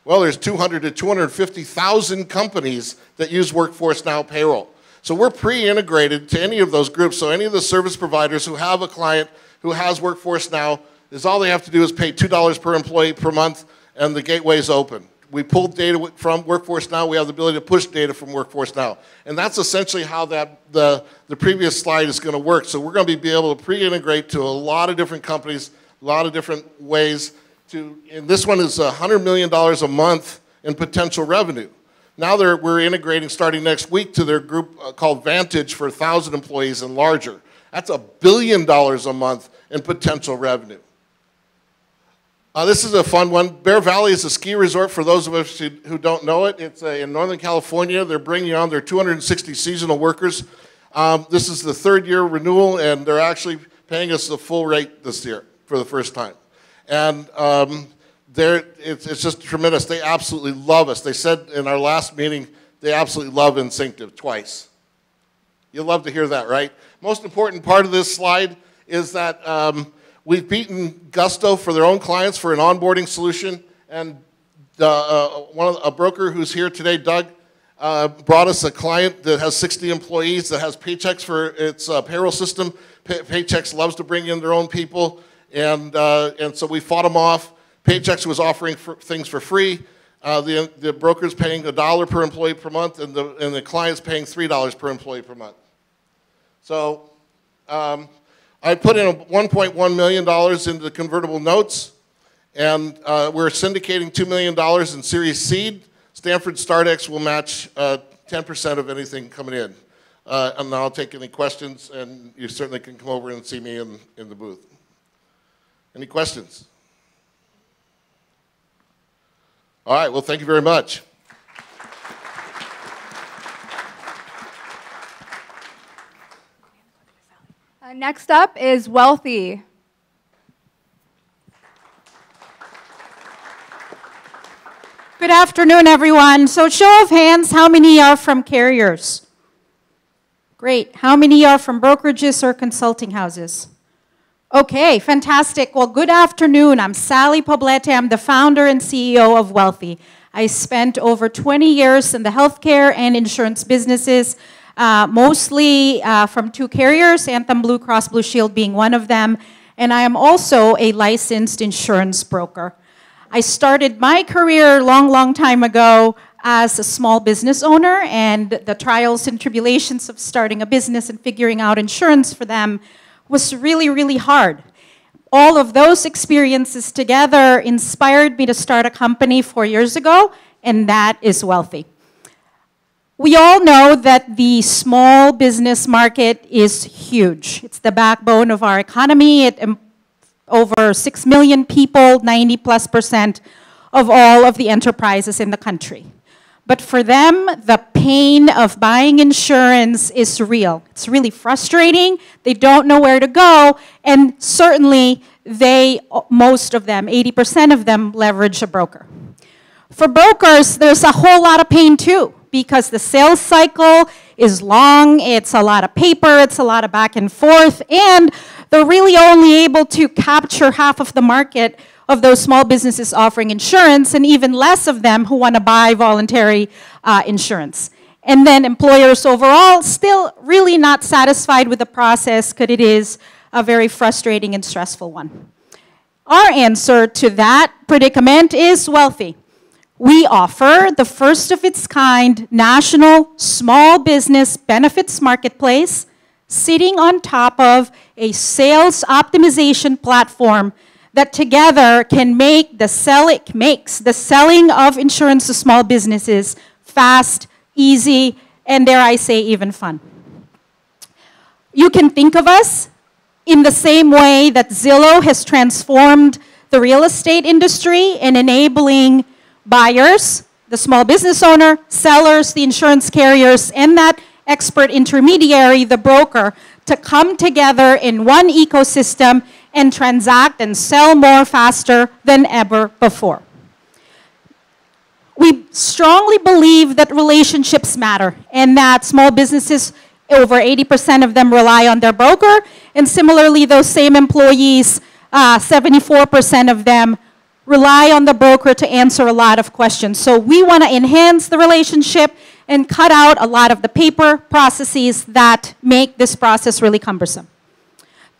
Well, there's 200 to 250,000 companies that use Workforce Now payroll. So we're pre-integrated to any of those groups. So any of the service providers who have a client who has Workforce Now, all they have to do is pay $2 per employee per month, and the gateway's open. We pull data from Workforce Now. We have the ability to push data from Workforce Now. And that's essentially how the previous slide is going to work. So we're going to be able to pre-integrate to a lot of different companies, a lot of different ways. And this one is $100 million a month in potential revenue. Now we're integrating starting next week to their group called Vantage for 1,000 employees and larger. That's $1 billion a month in potential revenue. This is a fun one. Bear Valley is a ski resort for those of us who don't know it. It's in Northern California. They're bringing on their 260 seasonal workers. This is the 3rd year renewal, and they're actually paying us the full rate this year for the first time. And it's just tremendous. They absolutely love us. They said in our last meeting they absolutely love Instinctive twice. You'll love to hear that, right? Most important part of this slide is that we've beaten Gusto for their own clients for an onboarding solution. And a broker who's here today, Doug, brought us a client that has 60 employees that has Paychex for its payroll system. Paychex loves to bring in their own people. And so we fought them off. Paychex was offering things for free. The broker's paying $1 per employee per month, and the client's paying $3 per employee per month. So I put in $1.1 million into the convertible notes, and we're syndicating $2 million in Series Seed. Stanford StartX will match 10% of anything coming in. And I'll take any questions, and you certainly can come over and see me in the booth. Any questions? All right, well, thank you very much. Next up is Wealthy. Good afternoon, everyone. So show of hands, how many are from carriers? Great. How many are from brokerages or consulting houses? Okay, fantastic. Well, good afternoon. I'm Sally Poblete. I'm the founder and CEO of Wealthy. I spent over 20 years in the healthcare and insurance businesses, mostly from 2 carriers, Anthem Blue Cross Blue Shield being one of them, and I am also a licensed insurance broker. I started my career a long time ago as a small business owner, and the trials and tribulations of starting a business and figuring out insurance for them was really hard. All of those experiences together inspired me to start a company 4 years ago, and that is Wealthy. We all know that the small business market is huge. It's the backbone of our economy. Over 6 million people, 90+% of all of the enterprises in the country. But for them, the pain of buying insurance is real. It's really frustrating. They don't know where to go, and certainly most of them, 80% of them, leverage a broker. For brokers, there's a whole lot of pain too, because the sales cycle is long, it's a lot of paper, it's a lot of back and forth, and they're really only able to capture half of the market of those small businesses offering insurance, and even less of them who want to buy voluntary insurance. And then employers overall still really not satisfied with the process because it is a very frustrating and stressful one. Our answer to that predicament is Wealthy. We offer the first of its kind national small business benefits marketplace sitting on top of a sales optimization platform that together can make the selling of insurance to small businesses fast, easy, and dare I say even fun. You can think of us in the same way that Zillow has transformed the real estate industry in enabling buyers the small business owner, sellers, the insurance carriers, and that expert intermediary, the broker, to come together in one ecosystem and transact and sell more faster than ever before. We strongly believe that relationships matter and that small businesses, over 80% of them rely on their broker, and similarly, those same employees, 74% of them rely on the broker to answer a lot of questions. So we want to enhance the relationship and cut out a lot of the paper processes that make this process really cumbersome.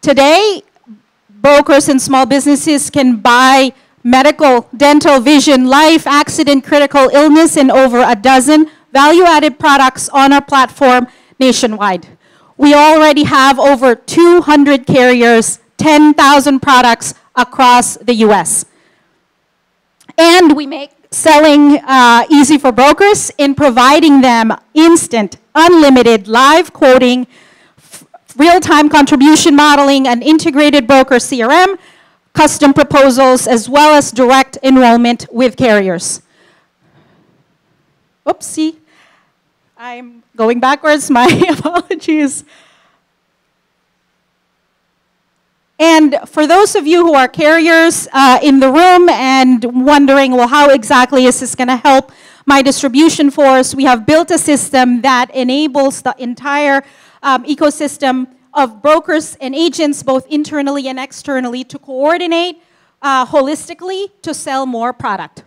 Today, brokers and small businesses can buy medical, dental, vision, life, accident, critical illness, and over a dozen value-added products on our platform nationwide. We already have over 200 carriers, 10,000 products across the US. And we make selling easy for brokers in providing them instant, unlimited, live quoting, real-time contribution modeling, an integrated broker CRM, custom proposals, as well as direct enrollment with carriers. Oopsie. I'm going backwards, my apologies. And for those of you who are carriers in the room and wondering, well, how exactly is this going to help my distribution force, we have built a system that enables the entire ecosystem of brokers and agents, both internally and externally, to coordinate holistically to sell more product.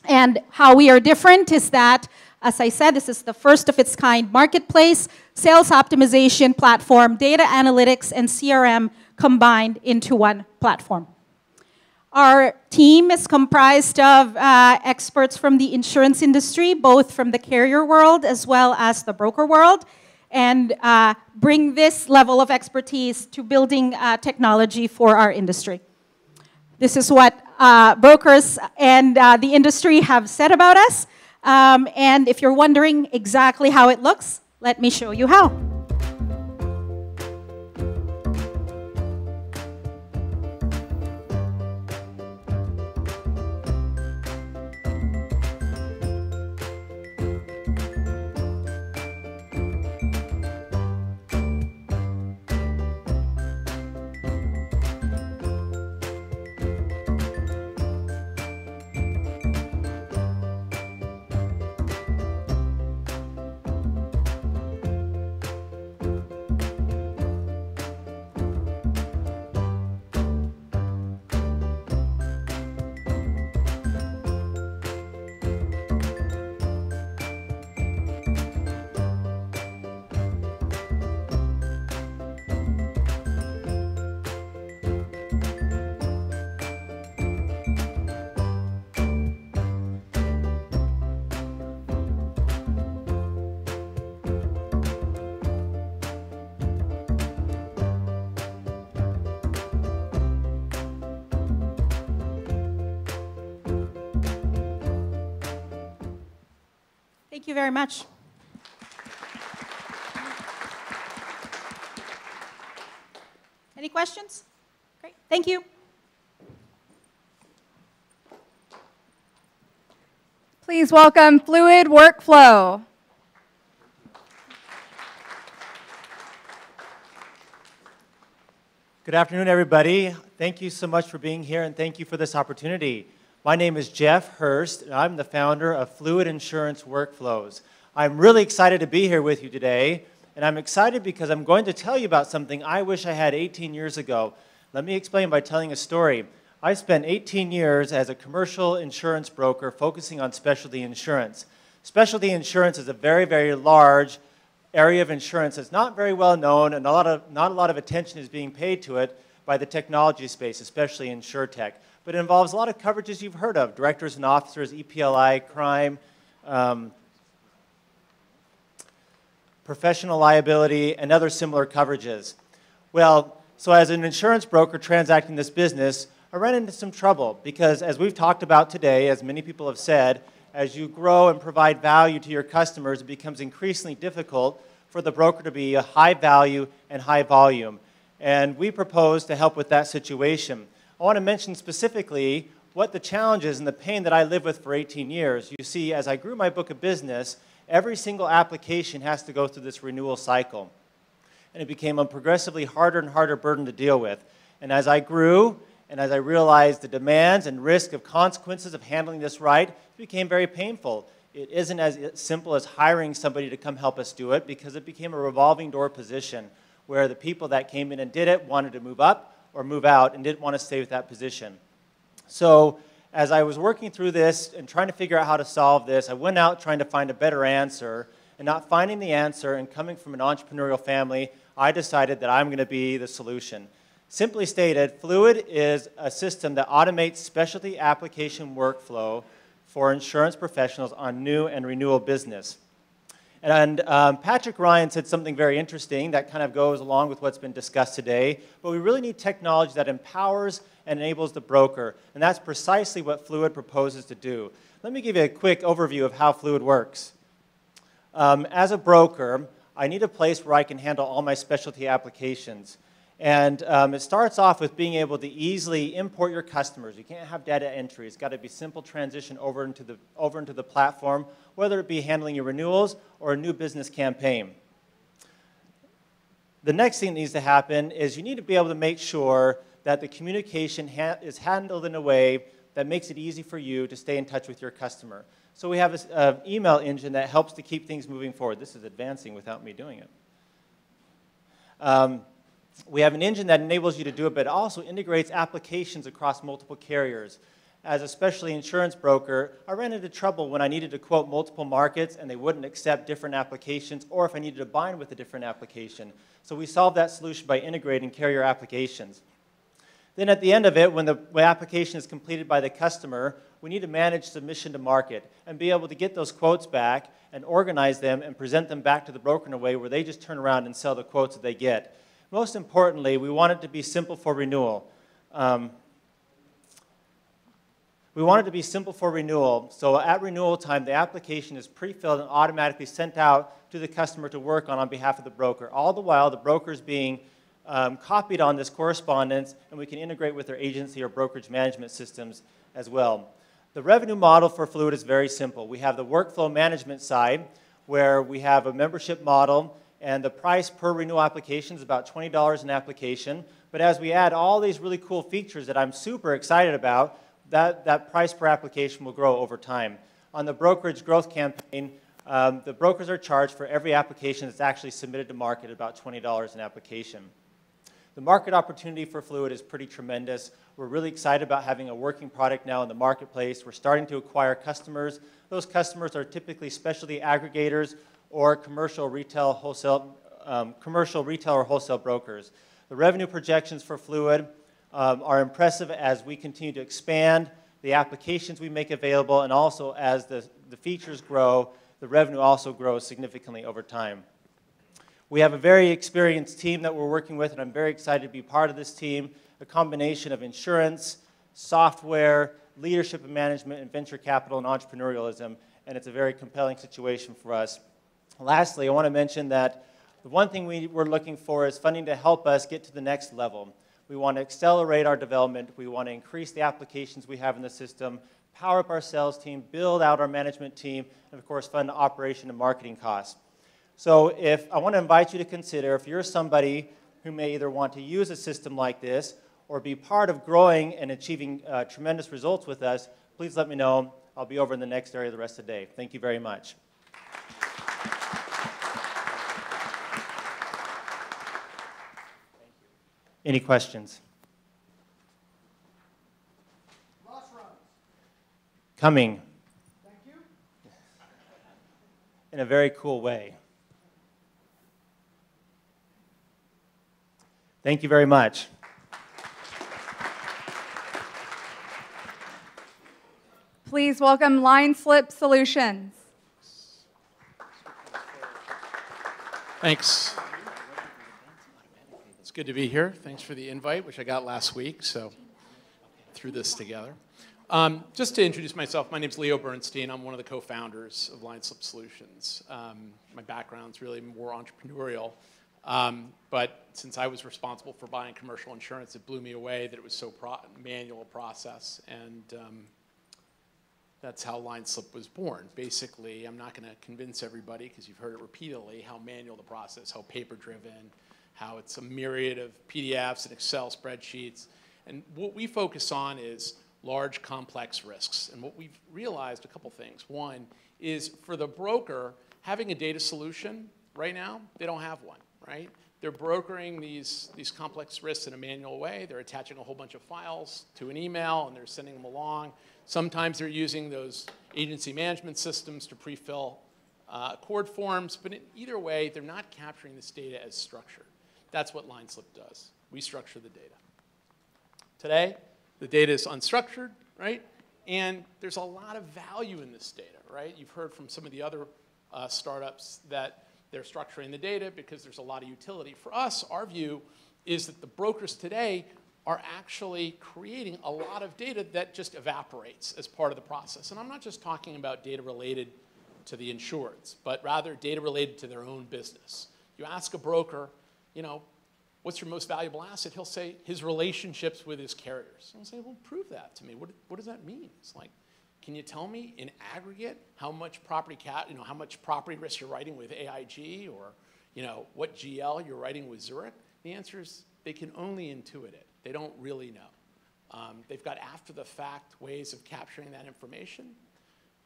And how we are different is that, as I said, this is the first of its kind marketplace, sales optimization platform, data analytics, and CRM combined into one platform. Our team is comprised of experts from the insurance industry, both from the carrier world as well as the broker world, and bring this level of expertise to building technology for our industry. This is what brokers and the industry have said about us. And if you're wondering exactly how it looks, let me show you how. Thank you very much. Any questions? Great, thank you. Please welcome Fluid Workflow. Good afternoon, everybody. Thank you so much for being here, and thank you for this opportunity. My name is Jeff Hurst, and I'm the founder of Fluid Insurance Workflows. I'm really excited to be here with you today, and I'm excited because I'm going to tell you about something I wish I had 18 years ago. Let me explain by telling a story. I spent 18 years as a commercial insurance broker focusing on specialty insurance. Specialty insurance is a very, very large area of insurance that's not very well known, and not a lot of attention is being paid to it by the technology space, especially insurtech. But it involves a lot of coverages you've heard of: directors and officers, EPLI, crime, professional liability, and other similar coverages. Well, so as an insurance broker transacting this business, I ran into some trouble because, as we've talked about today, as many people have said, as you grow and provide value to your customers, it becomes increasingly difficult for the broker to be a high value and high volume. And we propose to help with that situation. I want to mention specifically what the challenge is and the pain that I lived with for 18 years. You see, as I grew my book of business, every single application has to go through this renewal cycle. And it became a progressively harder and harder burden to deal with. And as I grew, and as I realized the demands and risk of consequences of handling this right, it became very painful. It isn't as simple as hiring somebody to come help us do it, because it became a revolving door position where the people that came in and did it wanted to move up or move out and didn't want to stay with that position. So as I was working through this and trying to figure out how to solve this, I went out trying to find a better answer, and not finding the answer and coming from an entrepreneurial family, I decided that I'm going to be the solution. Simply stated, Fluid is a system that automates specialty application workflow for insurance professionals on new and renewal business. And Patrick Ryan said something very interesting that kind of goes along with what's been discussed today, but we really need technology that empowers and enables the broker, and that's precisely what Fluid proposes to do. Let me give you a quick overview of how Fluid works. As a broker, I need a place where I can handle all my specialty applications. And it starts off with being able to easily import your customers. You can't have data entry. It's got to be simple transition over into the platform, whether it be handling your renewals or a new business campaign. The next thing that needs to happen is you need to be able to make sure that the communication is handled in a way that makes it easy for you to stay in touch with your customer. So we have this email engine that helps to keep things moving forward. This is advancing without me doing it. We have an engine that enables you to do it, but it also integrates applications across multiple carriers. As a specialty insurance broker, I ran into trouble when I needed to quote multiple markets and they wouldn't accept different applications, or if I needed to bind with a different application. So we solved that solution by integrating carrier applications. Then at the end of it, when the application is completed by the customer, we need to manage submission to market and be able to get those quotes back and organize them and present them back to the broker in a way where they just turn around and sell the quotes that they get. Most importantly, we want it to be simple for renewal. We want it to be simple for renewal, so at renewal time, the application is pre-filled and automatically sent out to the customer to work on behalf of the broker. All the while, the broker is being copied on this correspondence, and we can integrate with their agency or brokerage management systems as well. The revenue model for Fluid is very simple. We have the workflow management side, where we have a membership model, and the price per renewal application is about $20 an application. But as we add all these really cool features that I'm super excited about, that price per application will grow over time. On the brokerage growth campaign, the brokers are charged for every application that's actually submitted to market, about $20 an application. The market opportunity for Fluid is pretty tremendous. We're really excited about having a working product now in the marketplace. We're starting to acquire customers. Those customers are typically specialty aggregators or commercial retail or wholesale brokers. The revenue projections for Fluid are impressive as we continue to expand the applications we make available, and also as the features grow, the revenue also grows significantly over time. We have a very experienced team that we're working with, and I'm very excited to be part of this team, a combination of insurance, software, leadership and management, and venture capital and entrepreneurialism, and it's a very compelling situation for us. Lastly, I want to mention that the one thing we're looking for is funding to help us get to the next level. We want to accelerate our development. We want to increase the applications we have in the system, power up our sales team, build out our management team, and of course fund operation and marketing costs. So I want to invite you to consider, if you're somebody who may either want to use a system like this or be part of growing and achieving tremendous results with us, please let me know. I'll be over in the next area the rest of the day. Thank you very much. Any questions? Coming. Thank you. In a very cool way. Thank you very much. Please welcome Line Slip Solutions. Thanks. It's good to be here. Thanks for the invite, which I got last week, so threw this together. Just to introduce myself, my name's Leo Bernstein. I'm one of the co-founders of Line Slip Solutions. My background's really more entrepreneurial. But since I was responsible for buying commercial insurance, it blew me away that it was so manual a process. And that's how LineSlip was born. Basically, I'm not going to convince everybody, because you've heard it repeatedly, how manual the process, how paper-driven, how it's a myriad of PDFs and Excel spreadsheets. And what we focus on is large, complex risks. And what we've realized, a couple things. One is for the broker, having a data solution right now, they don't have one, right? They're brokering these complex risks in a manual way. They're attaching a whole bunch of files to an email, and they're sending them along. Sometimes they're using those agency management systems to pre-fill accord forms. But in either way, they're not capturing this data as structured. That's what LineSlip does. We structure the data. Today, the data is unstructured, right? And there's a lot of value in this data, right? You've heard from some of the other startups that they're structuring the data because there's a lot of utility. For us, our view is that the brokers today are actually creating a lot of data that just evaporates as part of the process. And I'm not just talking about data related to the insureds, but rather data related to their own business. You ask a broker, you know, what's your most valuable asset? He'll say his relationships with his carriers. I'll say, well, prove that to me. What does that mean? It's like, can you tell me in aggregate how much property how much property risk you're writing with AIG, or what GL you're writing with Zurich? The answer is they can only intuit it. They don't really know. They've got after the fact ways of capturing that information.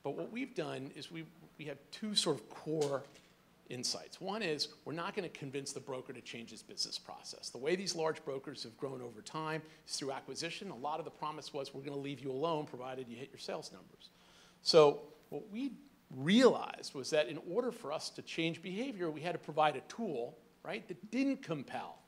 But what we've done is we have two sort of core insights. One is we're not going to convince the broker to change his business process. The way these large brokers have grown over time is through acquisition. A lot of the promise was we're going to leave you alone provided you hit your sales numbers. So what we realized was that in order for us to change behavior, we had to provide a tool, right, that didn't compel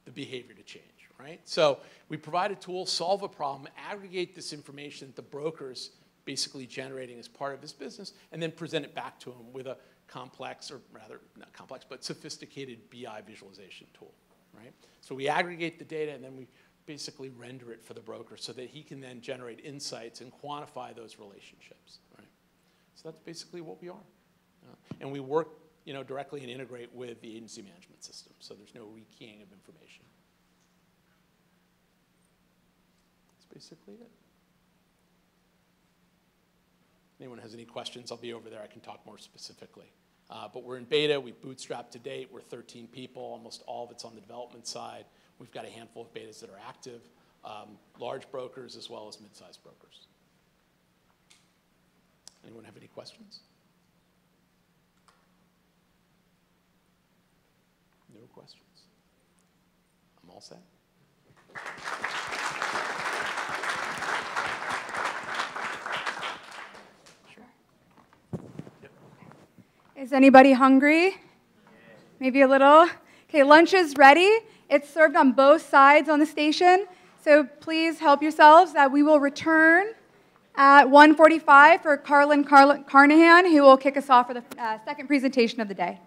the behavior to change, right? So we provide a tool, solve a problem, aggregate this information that the broker's basically generating as part of his business, and then present it back to him with a complex, or rather not complex, but sophisticated BI visualization tool, right? So we aggregate the data, and then we basically render it for the broker so that he can then generate insights and quantify those relationships, right? So that's basically what we are. And we work directly and integrate with the agency management system, so there's no rekeying of information. That's basically it. Anyone has any questions, I'll be over there. I can talk more specifically. But we're in beta. We've bootstrapped to date. We're 13 people. Almost all of it's on the development side. We've got a handful of betas that are active, large brokers as well as mid-sized brokers. Anyone have any questions? No questions. I'm all set. Is anybody hungry? Maybe a little? Okay, lunch is ready. It's served on both sides on the station. So please help yourselves. We will return at 1:45 for Carlin Carnahan, who will kick us off for the second presentation of the day.